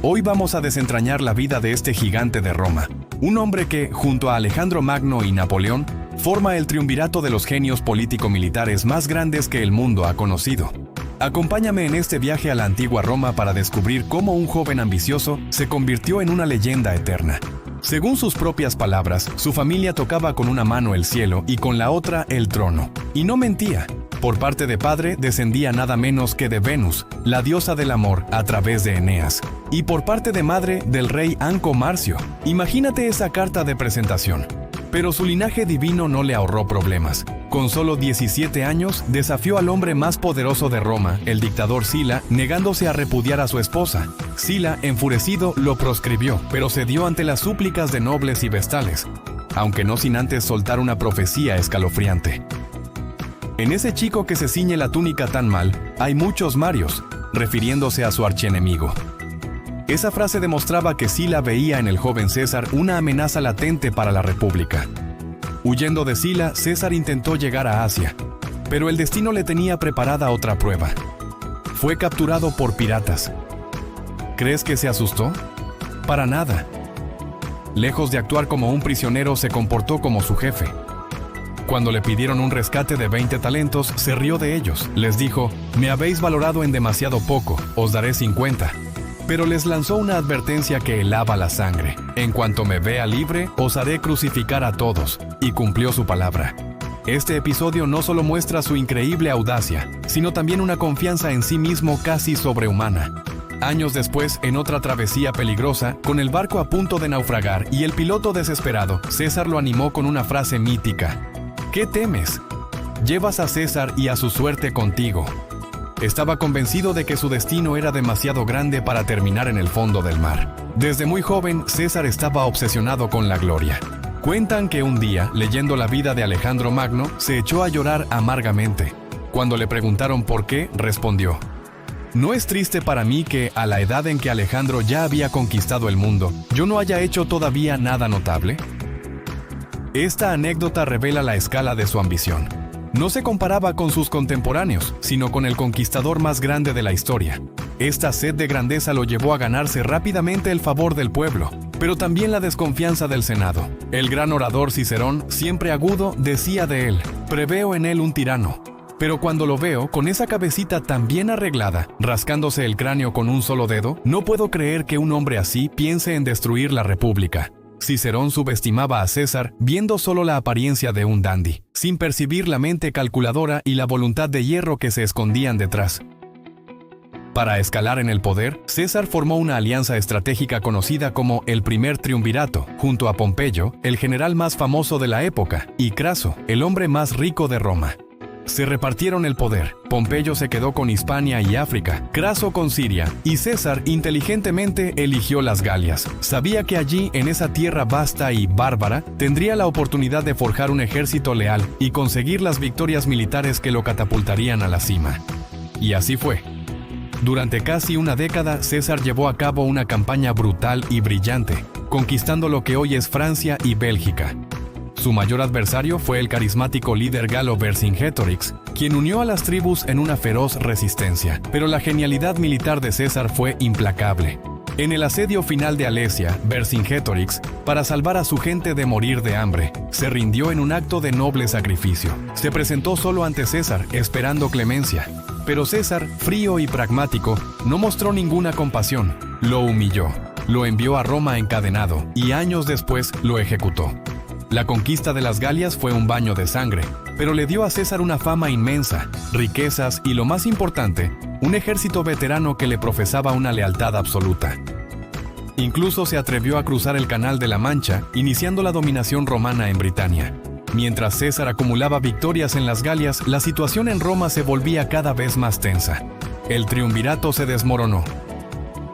Hoy vamos a desentrañar la vida de este gigante de Roma, un hombre que, junto a Alejandro Magno y Napoleón, forma el triunvirato de los genios político-militares más grandes que el mundo ha conocido. Acompáñame en este viaje a la antigua Roma para descubrir cómo un joven ambicioso se convirtió en una leyenda eterna. Según sus propias palabras, su familia tocaba con una mano el cielo y con la otra el trono. Y no mentía. Por parte de padre descendía nada menos que de Venus, la diosa del amor, a través de Eneas. Y por parte de madre del rey Anco Marcio. Imagínate esa carta de presentación. Pero su linaje divino no le ahorró problemas. Con solo 17 años, desafió al hombre más poderoso de Roma, el dictador Sila, negándose a repudiar a su esposa. Sila, enfurecido, lo proscribió, pero cedió ante las súplicas de nobles y vestales, aunque no sin antes soltar una profecía escalofriante. En ese chico que se ciñe la túnica tan mal, hay muchos Marios, refiriéndose a su archienemigo. Esa frase demostraba que Sila veía en el joven César una amenaza latente para la República. Huyendo de Sila, César intentó llegar a Asia, pero el destino le tenía preparada otra prueba. Fue capturado por piratas. ¿Crees que se asustó? Para nada. Lejos de actuar como un prisionero, se comportó como su jefe. Cuando le pidieron un rescate de 20 talentos, se rió de ellos. Les dijo, me habéis valorado en demasiado poco, os daré 50. Pero les lanzó una advertencia que helaba la sangre. En cuanto me vea libre, os haré crucificar a todos. Y cumplió su palabra. Este episodio no solo muestra su increíble audacia, sino también una confianza en sí mismo casi sobrehumana. Años después, en otra travesía peligrosa, con el barco a punto de naufragar y el piloto desesperado, César lo animó con una frase mítica. ¿Qué temes? Llevas a César y a su suerte contigo. Estaba convencido de que su destino era demasiado grande para terminar en el fondo del mar. Desde muy joven, César estaba obsesionado con la gloria. Cuentan que un día, leyendo la vida de Alejandro Magno, se echó a llorar amargamente. Cuando le preguntaron por qué, respondió: ¿No es triste para mí que, a la edad en que Alejandro ya había conquistado el mundo, yo no haya hecho todavía nada notable? Esta anécdota revela la escala de su ambición. No se comparaba con sus contemporáneos, sino con el conquistador más grande de la historia. Esta sed de grandeza lo llevó a ganarse rápidamente el favor del pueblo, pero también la desconfianza del Senado. El gran orador Cicerón, siempre agudo, decía de él: preveo en él un tirano. Pero cuando lo veo, con esa cabecita tan bien arreglada, rascándose el cráneo con un solo dedo, no puedo creer que un hombre así piense en destruir la República. Cicerón subestimaba a César viendo solo la apariencia de un dandy, sin percibir la mente calculadora y la voluntad de hierro que se escondían detrás. Para escalar en el poder, César formó una alianza estratégica conocida como el primer triunvirato, junto a Pompeyo, el general más famoso de la época, y Craso, el hombre más rico de Roma. Se repartieron el poder. Pompeyo se quedó con Hispania y África, Craso con Siria, y César inteligentemente eligió las Galias. Sabía que allí, en esa tierra vasta y bárbara, tendría la oportunidad de forjar un ejército leal y conseguir las victorias militares que lo catapultarían a la cima. Y así fue. Durante casi una década, César llevó a cabo una campaña brutal y brillante, conquistando lo que hoy es Francia y Bélgica. Su mayor adversario fue el carismático líder galo Vercingetorix, quien unió a las tribus en una feroz resistencia. Pero la genialidad militar de César fue implacable. En el asedio final de Alesia, Vercingetorix, para salvar a su gente de morir de hambre, se rindió en un acto de noble sacrificio. Se presentó solo ante César, esperando clemencia. Pero César, frío y pragmático, no mostró ninguna compasión. Lo humilló, lo envió a Roma encadenado y años después lo ejecutó. La conquista de las Galias fue un baño de sangre, pero le dio a César una fama inmensa, riquezas y, lo más importante, un ejército veterano que le profesaba una lealtad absoluta. Incluso se atrevió a cruzar el Canal de la Mancha, iniciando la dominación romana en Britania. Mientras César acumulaba victorias en las Galias, la situación en Roma se volvía cada vez más tensa. El triunvirato se desmoronó.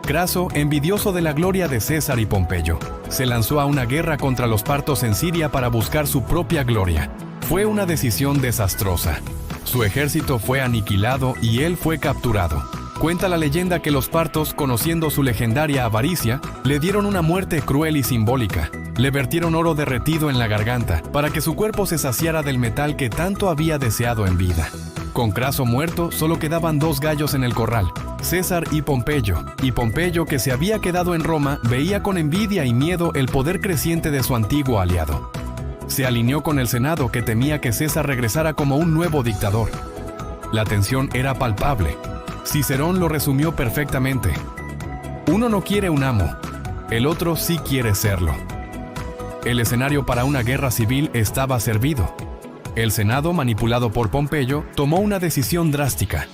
Craso, envidioso de la gloria de César y Pompeyo, se lanzó a una guerra contra los partos en Siria para buscar su propia gloria. Fue una decisión desastrosa. Su ejército fue aniquilado y él fue capturado. Cuenta la leyenda que los partos, conociendo su legendaria avaricia, le dieron una muerte cruel y simbólica. Le vertieron oro derretido en la garganta para que su cuerpo se saciara del metal que tanto había deseado en vida. Con Craso muerto, solo quedaban 2 gallos en el corral, César y Pompeyo, que se había quedado en Roma, veía con envidia y miedo el poder creciente de su antiguo aliado. Se alineó con el Senado, que temía que César regresara como un nuevo dictador. La tensión era palpable. Cicerón lo resumió perfectamente. Uno no quiere un amo, el otro sí quiere serlo. El escenario para una guerra civil estaba servido. El Senado, manipulado por Pompeyo, tomó una decisión drástica.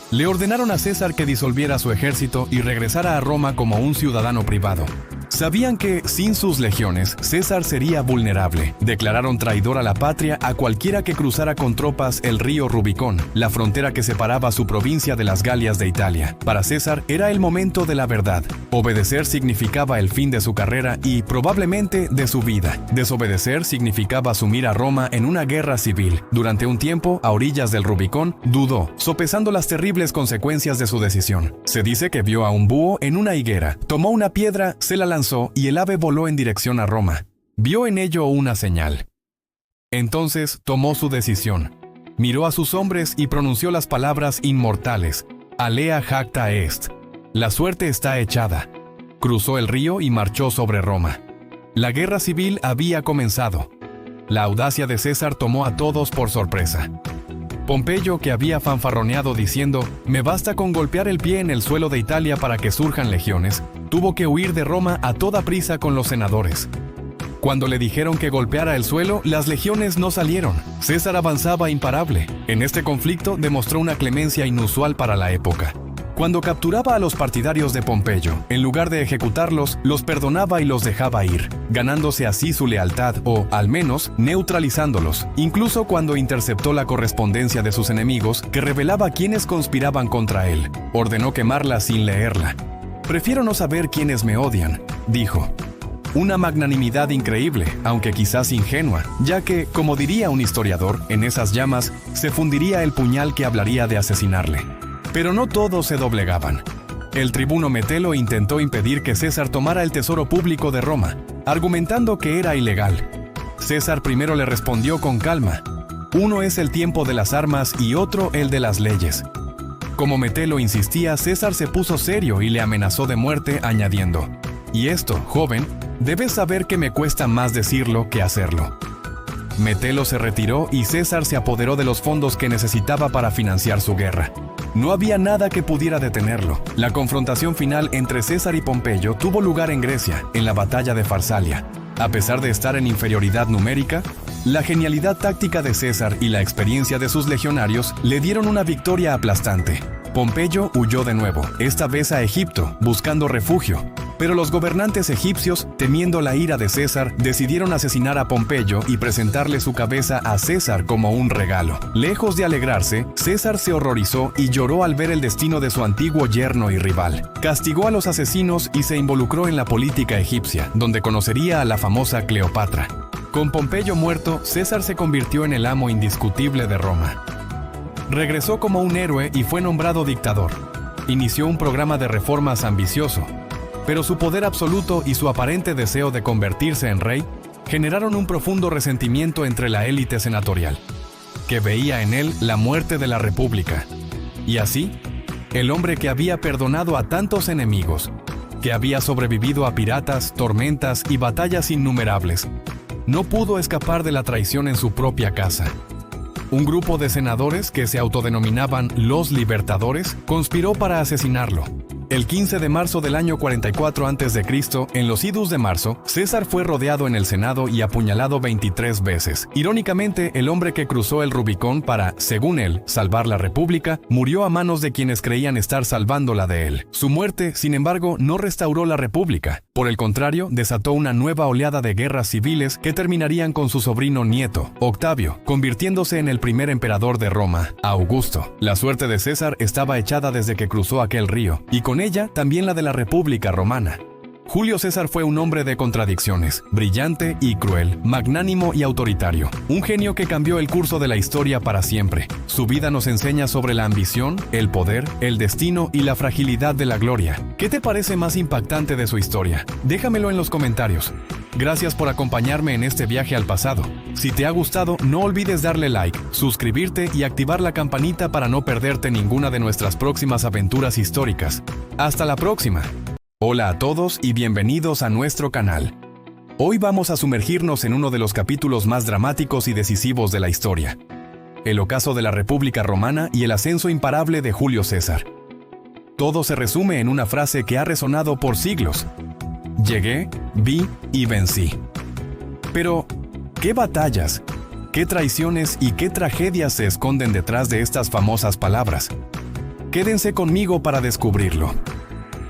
Le ordenaron a César que disolviera su ejército y regresara a Roma como un ciudadano privado. Sabían que, sin sus legiones, César sería vulnerable. Declararon traidor a la patria a cualquiera que cruzara con tropas el río Rubicón, la frontera que separaba su provincia de las Galias de Italia. Para César era el momento de la verdad. Obedecer significaba el fin de su carrera y, probablemente, de su vida. Desobedecer significaba sumir a Roma en una guerra civil. Durante un tiempo, a orillas del Rubicón, dudó, sopesando las terribles consecuencias de su decisión. Se dice que vio a un búho en una higuera, tomó una piedra, se la lanzó y el ave voló en dirección a Roma. Vio en ello una señal. Entonces tomó su decisión. Miró a sus hombres y pronunció las palabras inmortales: Alea jacta est. La suerte está echada. Cruzó el río y marchó sobre Roma. La guerra civil había comenzado. La audacia de César tomó a todos por sorpresa. Pompeyo, que había fanfarroneado diciendo, me basta con golpear el pie en el suelo de Italia para que surjan legiones, tuvo que huir de Roma a toda prisa con los senadores. Cuando le dijeron que golpeara el suelo, las legiones no salieron. César avanzaba imparable. En este conflicto demostró una clemencia inusual para la época. Cuando capturaba a los partidarios de Pompeyo, en lugar de ejecutarlos, los perdonaba y los dejaba ir, ganándose así su lealtad o, al menos, neutralizándolos, incluso cuando interceptó la correspondencia de sus enemigos que revelaba quiénes conspiraban contra él. Ordenó quemarla sin leerla. Prefiero no saber quiénes me odian, dijo. Una magnanimidad increíble, aunque quizás ingenua, ya que, como diría un historiador, en esas llamas se fundiría el puñal que hablaría de asesinarle. Pero no todos se doblegaban. El tribuno Metelo intentó impedir que César tomara el tesoro público de Roma, argumentando que era ilegal. César primero le respondió con calma: uno es el tiempo de las armas y otro el de las leyes. Como Metelo insistía, César se puso serio y le amenazó de muerte, añadiendo: y esto, joven, debes saber que me cuesta más decirlo que hacerlo. Metelo se retiró y César se apoderó de los fondos que necesitaba para financiar su guerra. No había nada que pudiera detenerlo. La confrontación final entre César y Pompeyo tuvo lugar en Grecia, en la batalla de Farsalia. A pesar de estar en inferioridad numérica, la genialidad táctica de César y la experiencia de sus legionarios le dieron una victoria aplastante. Pompeyo huyó de nuevo, esta vez a Egipto, buscando refugio. Pero los gobernantes egipcios, temiendo la ira de César, decidieron asesinar a Pompeyo y presentarle su cabeza a César como un regalo. Lejos de alegrarse, César se horrorizó y lloró al ver el destino de su antiguo yerno y rival. Castigó a los asesinos y se involucró en la política egipcia, donde conocería a la famosa Cleopatra. Con Pompeyo muerto, César se convirtió en el amo indiscutible de Roma. Regresó como un héroe y fue nombrado dictador. Inició un programa de reformas ambicioso, pero su poder absoluto y su aparente deseo de convertirse en rey generaron un profundo resentimiento entre la élite senatorial, que veía en él la muerte de la república. Y así, el hombre que había perdonado a tantos enemigos, que había sobrevivido a piratas, tormentas y batallas innumerables, no pudo escapar de la traición en su propia casa. Un grupo de senadores que se autodenominaban los Libertadores conspiró para asesinarlo. El 15 de marzo del año 44 a.C., en los idus de marzo, César fue rodeado en el Senado y apuñalado 23 veces. Irónicamente, el hombre que cruzó el Rubicón para, según él, salvar la República, murió a manos de quienes creían estar salvándola de él. Su muerte, sin embargo, no restauró la República. Por el contrario, desató una nueva oleada de guerras civiles que terminarían con su sobrino nieto, Octavio, convirtiéndose en el primer emperador de Roma, Augusto. La suerte de César estaba echada desde que cruzó aquel río, y con ella también la de la República Romana. Julio César fue un hombre de contradicciones, brillante y cruel, magnánimo y autoritario, un genio que cambió el curso de la historia para siempre. Su vida nos enseña sobre la ambición, el poder, el destino y la fragilidad de la gloria. ¿Qué te parece más impactante de su historia? Déjamelo en los comentarios. Gracias por acompañarme en este viaje al pasado. Si te ha gustado, no olvides darle like, suscribirte y activar la campanita para no perderte ninguna de nuestras próximas aventuras históricas. ¡Hasta la próxima! Hola a todos y bienvenidos a nuestro canal. Hoy vamos a sumergirnos en uno de los capítulos más dramáticos y decisivos de la historia: el ocaso de la República Romana y el ascenso imparable de Julio César. Todo se resume en una frase que ha resonado por siglos: llegué, vi y vencí. Pero, ¿qué batallas, qué traiciones y qué tragedias se esconden detrás de estas famosas palabras? Quédense conmigo para descubrirlo.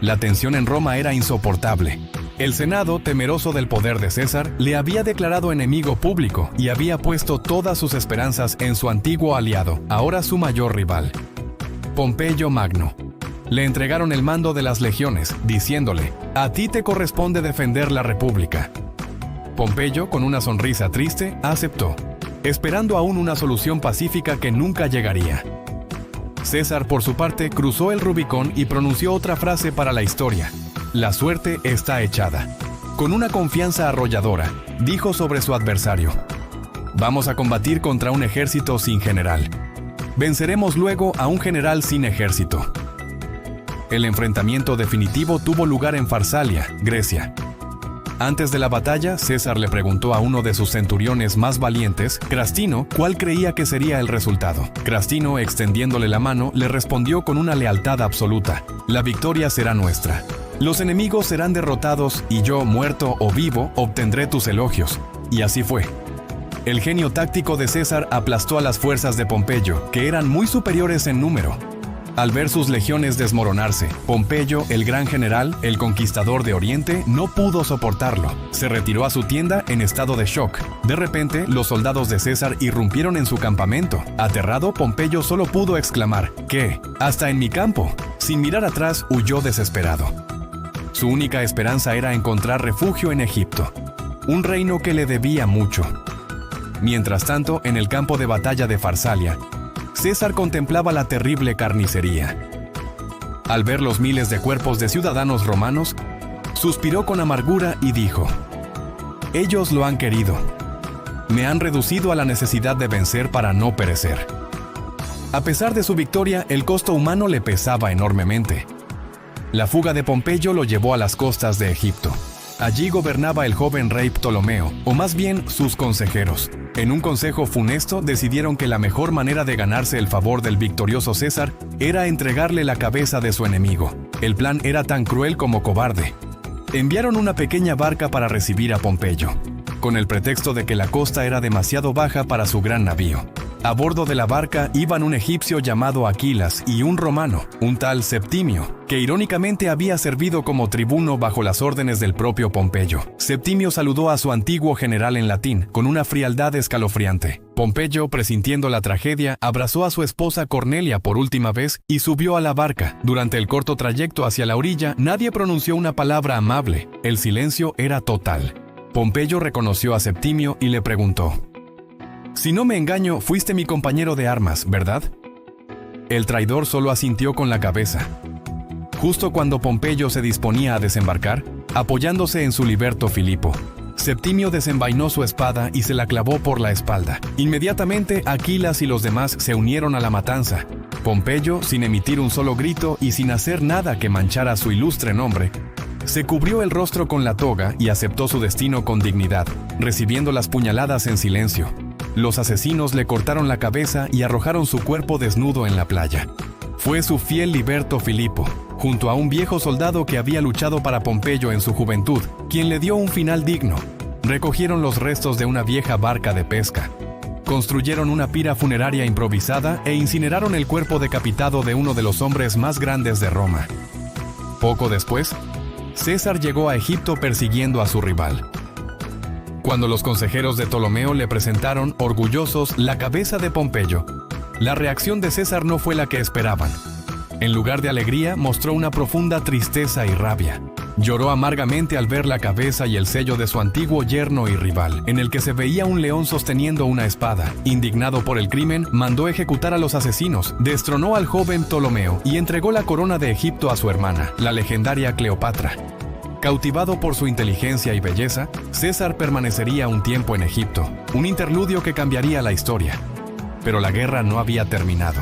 La tensión en Roma era insoportable. El Senado, temeroso del poder de César, le había declarado enemigo público y había puesto todas sus esperanzas en su antiguo aliado, ahora su mayor rival, Pompeyo Magno. Le entregaron el mando de las legiones, diciéndole: «A ti te corresponde defender la República». Pompeyo, con una sonrisa triste, aceptó, esperando aún una solución pacífica que nunca llegaría. César, por su parte, cruzó el Rubicón y pronunció otra frase para la historia: «La suerte está echada». Con una confianza arrolladora, dijo sobre su adversario: «Vamos a combatir contra un ejército sin general. Venceremos luego a un general sin ejército». El enfrentamiento definitivo tuvo lugar en Farsalia, Grecia. Antes de la batalla, César le preguntó a uno de sus centuriones más valientes, Crastino, cuál creía que sería el resultado. Crastino, extendiéndole la mano, le respondió con una lealtad absoluta: «La victoria será nuestra. Los enemigos serán derrotados y yo, muerto o vivo, obtendré tus elogios». Y así fue. El genio táctico de César aplastó a las fuerzas de Pompeyo, que eran muy superiores en número. Al ver sus legiones desmoronarse, Pompeyo, el gran general, el conquistador de Oriente, no pudo soportarlo. Se retiró a su tienda en estado de shock. De repente, los soldados de César irrumpieron en su campamento. Aterrado, Pompeyo solo pudo exclamar: «¿Qué? ¿Hasta en mi campo?». Sin mirar atrás, huyó desesperado. Su única esperanza era encontrar refugio en Egipto, un reino que le debía mucho. Mientras tanto, en el campo de batalla de Farsalia, César contemplaba la terrible carnicería. Al ver los miles de cuerpos de ciudadanos romanos, suspiró con amargura y dijo: «Ellos lo han querido. Me han reducido a la necesidad de vencer para no perecer». A pesar de su victoria, el costo humano le pesaba enormemente. La fuga de Pompeyo lo llevó a las costas de Egipto. Allí gobernaba el joven rey Ptolomeo, o más bien sus consejeros. En un consejo funesto decidieron que la mejor manera de ganarse el favor del victorioso César era entregarle la cabeza de su enemigo. El plan era tan cruel como cobarde. Enviaron una pequeña barca para recibir a Pompeyo, con el pretexto de que la costa era demasiado baja para su gran navío. A bordo de la barca iban un egipcio llamado Aquilas y un romano, un tal Septimio, que irónicamente había servido como tribuno bajo las órdenes del propio Pompeyo. Septimio saludó a su antiguo general en latín, con una frialdad escalofriante. Pompeyo, presintiendo la tragedia, abrazó a su esposa Cornelia por última vez y subió a la barca. Durante el corto trayecto hacia la orilla, nadie pronunció una palabra amable. El silencio era total. Pompeyo reconoció a Septimio y le preguntó: «Si no me engaño, fuiste mi compañero de armas, ¿verdad?». El traidor solo asintió con la cabeza. Justo cuando Pompeyo se disponía a desembarcar, apoyándose en su liberto Filipo, Septimio desenvainó su espada y se la clavó por la espalda. Inmediatamente, Aquilas y los demás se unieron a la matanza. Pompeyo, sin emitir un solo grito y sin hacer nada que manchara su ilustre nombre, se cubrió el rostro con la toga y aceptó su destino con dignidad, recibiendo las puñaladas en silencio. Los asesinos le cortaron la cabeza y arrojaron su cuerpo desnudo en la playa. Fue su fiel liberto Filipo, junto a un viejo soldado que había luchado para Pompeyo en su juventud, quien le dio un final digno. Recogieron los restos de una vieja barca de pesca. Construyeron una pira funeraria improvisada e incineraron el cuerpo decapitado de uno de los hombres más grandes de Roma. Poco después, César llegó a Egipto persiguiendo a su rival. Cuando los consejeros de Ptolomeo le presentaron, orgullosos, la cabeza de Pompeyo, la reacción de César no fue la que esperaban. En lugar de alegría, mostró una profunda tristeza y rabia. Lloró amargamente al ver la cabeza y el sello de su antiguo yerno y rival, en el que se veía un león sosteniendo una espada. Indignado por el crimen, mandó ejecutar a los asesinos, destronó al joven Ptolomeo y entregó la corona de Egipto a su hermana, la legendaria Cleopatra. Cautivado por su inteligencia y belleza, César permanecería un tiempo en Egipto, un interludio que cambiaría la historia. Pero la guerra no había terminado.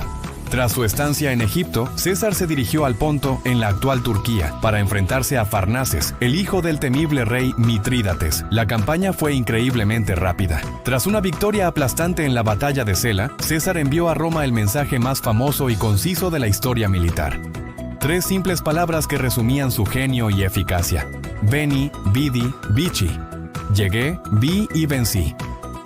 Tras su estancia en Egipto, César se dirigió al Ponto, en la actual Turquía, para enfrentarse a Farnaces, el hijo del temible rey Mitrídates. La campaña fue increíblemente rápida. Tras una victoria aplastante en la batalla de Sela, César envió a Roma el mensaje más famoso y conciso de la historia militar. 3 simples palabras que resumían su genio y eficacia: Veni, vidi, vici. Llegué, vi y vencí.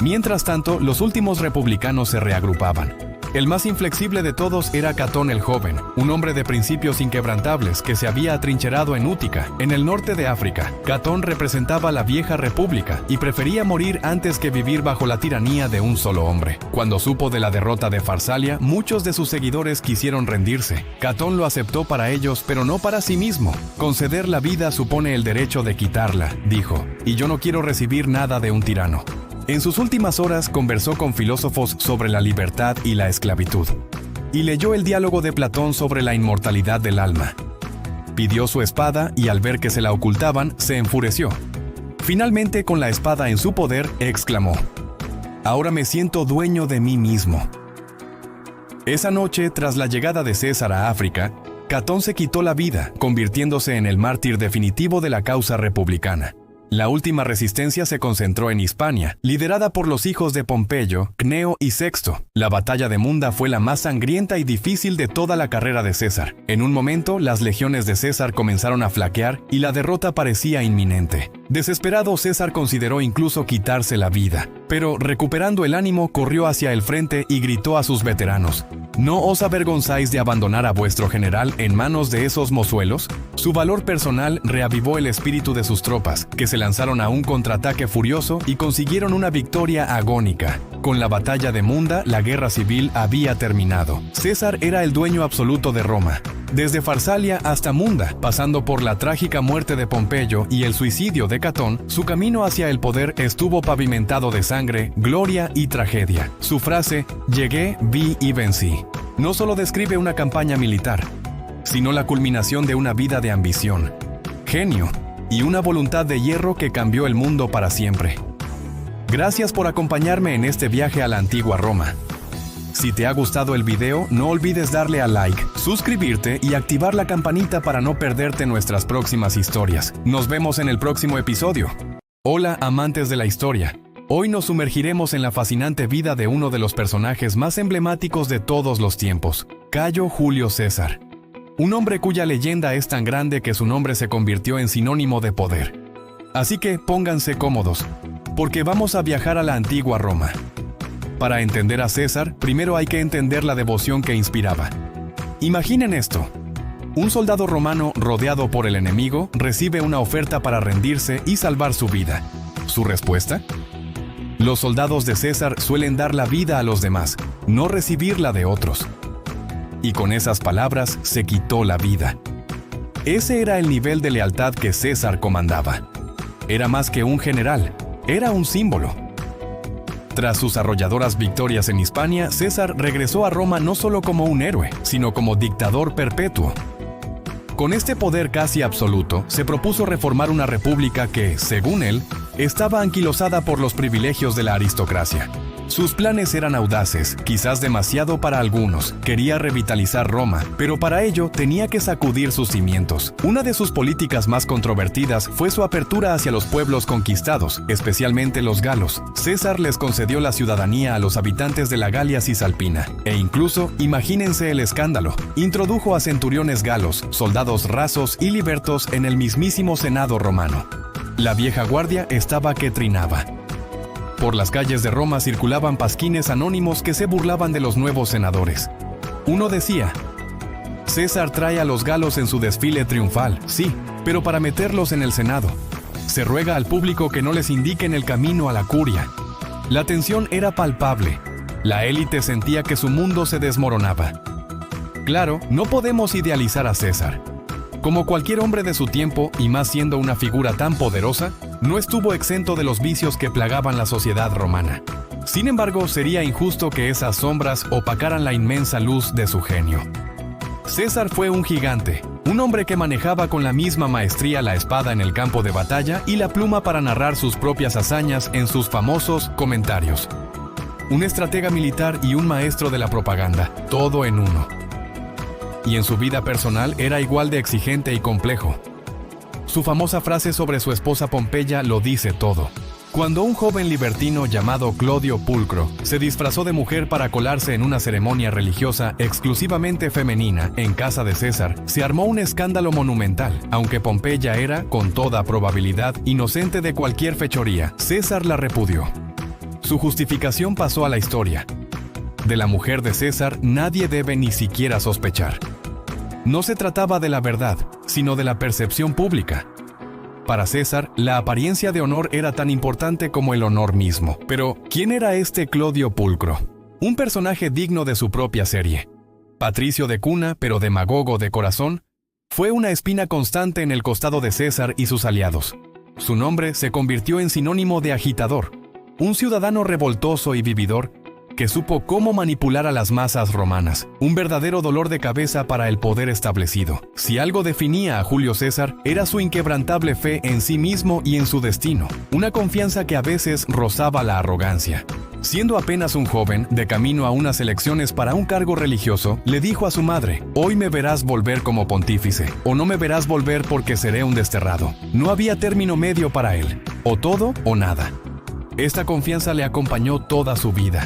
Mientras tanto, los últimos republicanos se reagrupaban. El más inflexible de todos era Catón el Joven, un hombre de principios inquebrantables que se había atrincherado en Útica, en el norte de África. Catón representaba la vieja república y prefería morir antes que vivir bajo la tiranía de un solo hombre. Cuando supo de la derrota de Farsalia, muchos de sus seguidores quisieron rendirse. Catón lo aceptó para ellos, pero no para sí mismo. Conceder la vida supone el derecho de quitarla, dijo, y yo no quiero recibir nada de un tirano. En sus últimas horas conversó con filósofos sobre la libertad y la esclavitud, y leyó el diálogo de Platón sobre la inmortalidad del alma. Pidió su espada y al ver que se la ocultaban, se enfureció. Finalmente, con la espada en su poder, exclamó: «Ahora me siento dueño de mí mismo». Esa noche, tras la llegada de César a África, Catón se quitó la vida, convirtiéndose en el mártir definitivo de la causa republicana. La última resistencia se concentró en Hispania, liderada por los hijos de Pompeyo, Cneo y Sexto. La batalla de Munda fue la más sangrienta y difícil de toda la carrera de César. En un momento, las legiones de César comenzaron a flaquear y la derrota parecía inminente. Desesperado, César consideró incluso quitarse la vida, pero recuperando el ánimo, corrió hacia el frente y gritó a sus veteranos: ¿No os avergonzáis de abandonar a vuestro general en manos de esos mozuelos? Su valor personal reavivó el espíritu de sus tropas, que se lanzaron a un contraataque furioso y consiguieron una victoria agónica. Con la batalla de Munda, la guerra civil había terminado. César era el dueño absoluto de Roma. Desde Farsalia hasta Munda, pasando por la trágica muerte de Pompeyo y el suicidio de Catón, su camino hacia el poder estuvo pavimentado de sangre, gloria y tragedia. Su frase, «Llegué, vi y vencí», no solo describe una campaña militar, sino la culminación de una vida de ambición, genio y una voluntad de hierro que cambió el mundo para siempre. Gracias por acompañarme en este viaje a la antigua Roma. Si te ha gustado el video, no olvides darle a like, suscribirte y activar la campanita para no perderte nuestras próximas historias. Nos vemos en el próximo episodio. Hola, amantes de la historia. Hoy nos sumergiremos en la fascinante vida de uno de los personajes más emblemáticos de todos los tiempos, Cayo Julio César. Un hombre cuya leyenda es tan grande que su nombre se convirtió en sinónimo de poder. Así que pónganse cómodos, porque vamos a viajar a la antigua Roma. Para entender a César, primero hay que entender la devoción que inspiraba. Imaginen esto. Un soldado romano rodeado por el enemigo recibe una oferta para rendirse y salvar su vida. ¿Su respuesta? Los soldados de César suelen dar la vida a los demás, no recibirla de otros. Y con esas palabras se quitó la vida. Ese era el nivel de lealtad que César comandaba. Era más que un general, era un símbolo. Tras sus arrolladoras victorias en Hispania, César regresó a Roma no solo como un héroe, sino como dictador perpetuo. Con este poder casi absoluto, se propuso reformar una república que, según él, estaba anquilosada por los privilegios de la aristocracia. Sus planes eran audaces, quizás demasiado para algunos. Quería revitalizar Roma, pero para ello tenía que sacudir sus cimientos. Una de sus políticas más controvertidas fue su apertura hacia los pueblos conquistados, especialmente los galos. César les concedió la ciudadanía a los habitantes de la Galia Cisalpina, e incluso, imagínense el escándalo, introdujo a centuriones galos, soldados rasos y libertos en el mismísimo Senado romano. La vieja guardia estaba que trinaba. Por las calles de Roma circulaban pasquines anónimos que se burlaban de los nuevos senadores. Uno decía: César trae a los galos en su desfile triunfal, sí, pero para meterlos en el Senado. Se ruega al público que no les indiquen el camino a la curia. La tensión era palpable. La élite sentía que su mundo se desmoronaba. Claro, no podemos idealizar a César. Como cualquier hombre de su tiempo, y más siendo una figura tan poderosa, no estuvo exento de los vicios que plagaban la sociedad romana. Sin embargo, sería injusto que esas sombras opacaran la inmensa luz de su genio. César fue un gigante, un hombre que manejaba con la misma maestría la espada en el campo de batalla y la pluma para narrar sus propias hazañas en sus famosos comentarios. Un estratega militar y un maestro de la propaganda, todo en uno. Y en su vida personal era igual de exigente y complejo. Su famosa frase sobre su esposa Pompeya lo dice todo. Cuando un joven libertino llamado Clodio Pulcro se disfrazó de mujer para colarse en una ceremonia religiosa exclusivamente femenina en casa de César, se armó un escándalo monumental. Aunque Pompeya era, con toda probabilidad, inocente de cualquier fechoría, César la repudió. Su justificación pasó a la historia. De la mujer de César nadie debe ni siquiera sospechar. No se trataba de la verdad, sino de la percepción pública. Para César, la apariencia de honor era tan importante como el honor mismo. Pero, ¿quién era este Clodio Pulcro? Un personaje digno de su propia serie. Patricio de cuna, pero demagogo de corazón, fue una espina constante en el costado de César y sus aliados. Su nombre se convirtió en sinónimo de agitador, un ciudadano revoltoso y vividor que supo cómo manipular a las masas romanas, un verdadero dolor de cabeza para el poder establecido. Si algo definía a Julio César, era su inquebrantable fe en sí mismo y en su destino, una confianza que a veces rozaba la arrogancia. Siendo apenas un joven, de camino a unas elecciones para un cargo religioso, le dijo a su madre: «Hoy me verás volver como pontífice, o no me verás volver porque seré un desterrado». No había término medio para él, o todo o nada. Esta confianza le acompañó toda su vida.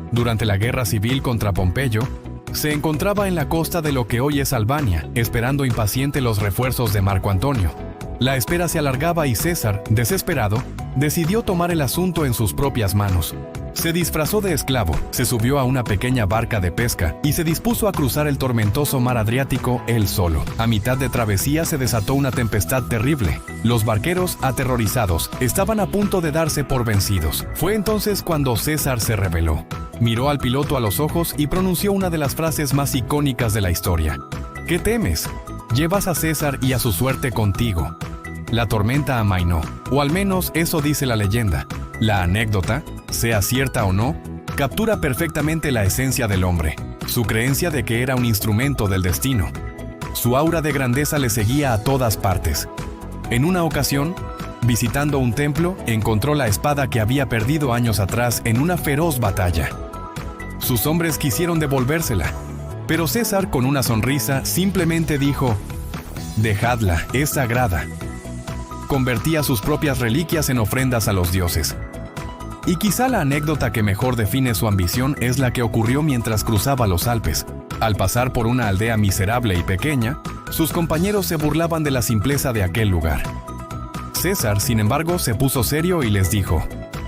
Durante la guerra civil contra Pompeyo, se encontraba en la costa de lo que hoy es Albania, esperando impaciente los refuerzos de Marco Antonio. La espera se alargaba y César, desesperado, decidió tomar el asunto en sus propias manos. Se disfrazó de esclavo, se subió a una pequeña barca de pesca y se dispuso a cruzar el tormentoso mar Adriático él solo. A mitad de travesía se desató una tempestad terrible. Los barqueros, aterrorizados, estaban a punto de darse por vencidos. Fue entonces cuando César se rebeló. Miró al piloto a los ojos y pronunció una de las frases más icónicas de la historia. ¿Qué temes? Llevas a César y a su suerte contigo. La tormenta amainó, o al menos eso dice la leyenda. La anécdota, sea cierta o no, captura perfectamente la esencia del hombre, su creencia de que era un instrumento del destino. Su aura de grandeza le seguía a todas partes. En una ocasión, visitando un templo, encontró la espada que había perdido años atrás en una feroz batalla. Sus hombres quisieron devolvérsela, pero César, con una sonrisa, simplemente dijo: «Dejadla, es sagrada». Convertía sus propias reliquias en ofrendas a los dioses. Y quizá la anécdota que mejor define su ambición es la que ocurrió mientras cruzaba los Alpes. Al pasar por una aldea miserable y pequeña, sus compañeros se burlaban de la simpleza de aquel lugar. César, sin embargo, se puso serio y les dijo: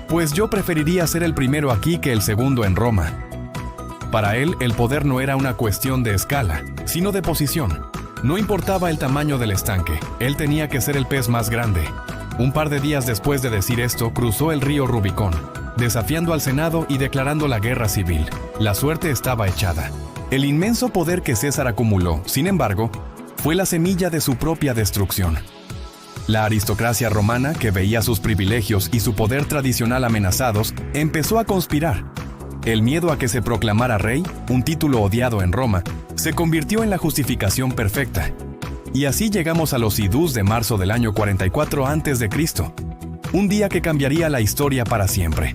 «Pues yo preferiría ser el primero aquí que el segundo en Roma». Para él, el poder no era una cuestión de escala, sino de posición. No importaba el tamaño del estanque, él tenía que ser el pez más grande. Un par de días después de decir esto, cruzó el río Rubicón, desafiando al Senado y declarando la guerra civil. La suerte estaba echada. El inmenso poder que César acumuló, sin embargo, fue la semilla de su propia destrucción. La aristocracia romana, que veía sus privilegios y su poder tradicional amenazados, empezó a conspirar. El miedo a que se proclamara rey, un título odiado en Roma, se convirtió en la justificación perfecta. Y así llegamos a los idús de marzo del año 44 a.C., un día que cambiaría la historia para siempre.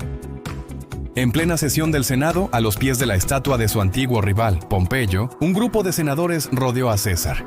En plena sesión del Senado, a los pies de la estatua de su antiguo rival, Pompeyo, un grupo de senadores rodeó a César.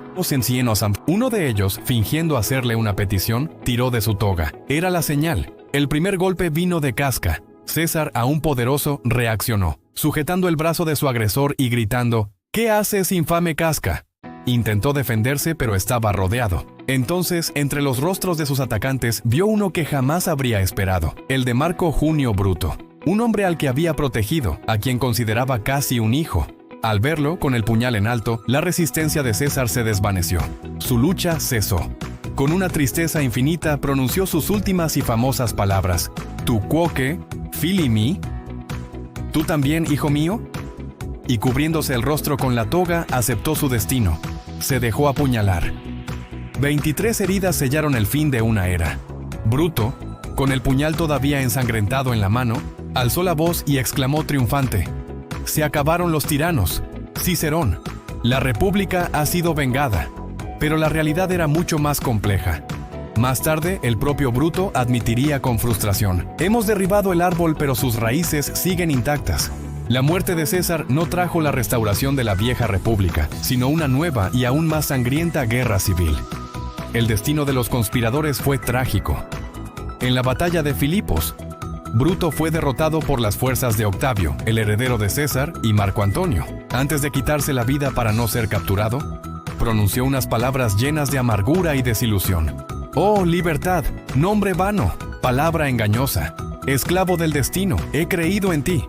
Uno de ellos, fingiendo hacerle una petición, tiró de su toga. Era la señal. El primer golpe vino de casca. César, aún poderoso, reaccionó, sujetando el brazo de su agresor y gritando: «¿Qué haces, infame casca?». Intentó defenderse, pero estaba rodeado. Entonces, entre los rostros de sus atacantes, vio uno que jamás habría esperado, el de Marco Junio Bruto, un hombre al que había protegido, a quien consideraba casi un hijo. Al verlo, con el puñal en alto, la resistencia de César se desvaneció. Su lucha cesó. Con una tristeza infinita, pronunció sus últimas y famosas palabras: «Tu quoque, fili mi». ¿Tú también, hijo mío? Y cubriéndose el rostro con la toga, aceptó su destino. Se dejó apuñalar. 23 heridas sellaron el fin de una era. Bruto, con el puñal todavía ensangrentado en la mano, alzó la voz y exclamó triunfante: «Se acabaron los tiranos. Cicerón, la república ha sido vengada». Pero la realidad era mucho más compleja. Más tarde, el propio Bruto admitiría con frustración: «Hemos derribado el árbol, pero sus raíces siguen intactas». La muerte de César no trajo la restauración de la vieja república, sino una nueva y aún más sangrienta guerra civil. El destino de los conspiradores fue trágico. En la batalla de Filipos, Bruto fue derrotado por las fuerzas de Octavio, el heredero de César, y Marco Antonio. Antes de quitarse la vida para no ser capturado, pronunció unas palabras llenas de amargura y desilusión. «Oh, libertad, nombre vano, palabra engañosa, esclavo del destino, he creído en ti».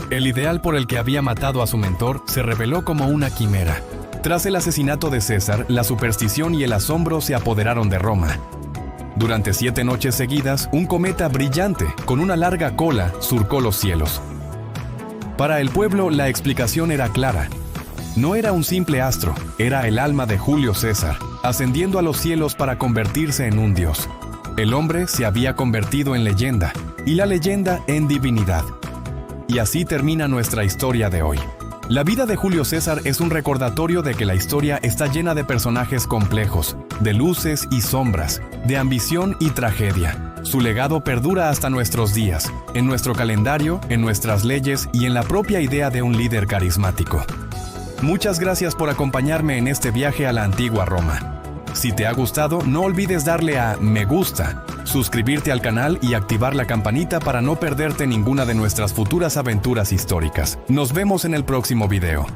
El ideal por el que había matado a su mentor se reveló como una quimera. Tras el asesinato de César, la superstición y el asombro se apoderaron de Roma. Durante 7 noches seguidas, un cometa brillante, con una larga cola, surcó los cielos. Para el pueblo, la explicación era clara. No era un simple astro, era el alma de Julio César, ascendiendo a los cielos para convertirse en un dios. El hombre se había convertido en leyenda, y la leyenda en divinidad. Y así termina nuestra historia de hoy. La vida de Julio César es un recordatorio de que la historia está llena de personajes complejos, de luces y sombras, de ambición y tragedia. Su legado perdura hasta nuestros días, en nuestro calendario, en nuestras leyes y en la propia idea de un líder carismático. Muchas gracias por acompañarme en este viaje a la antigua Roma. Si te ha gustado, no olvides darle a me gusta, suscribirte al canal y activar la campanita para no perderte ninguna de nuestras futuras aventuras históricas. Nos vemos en el próximo video.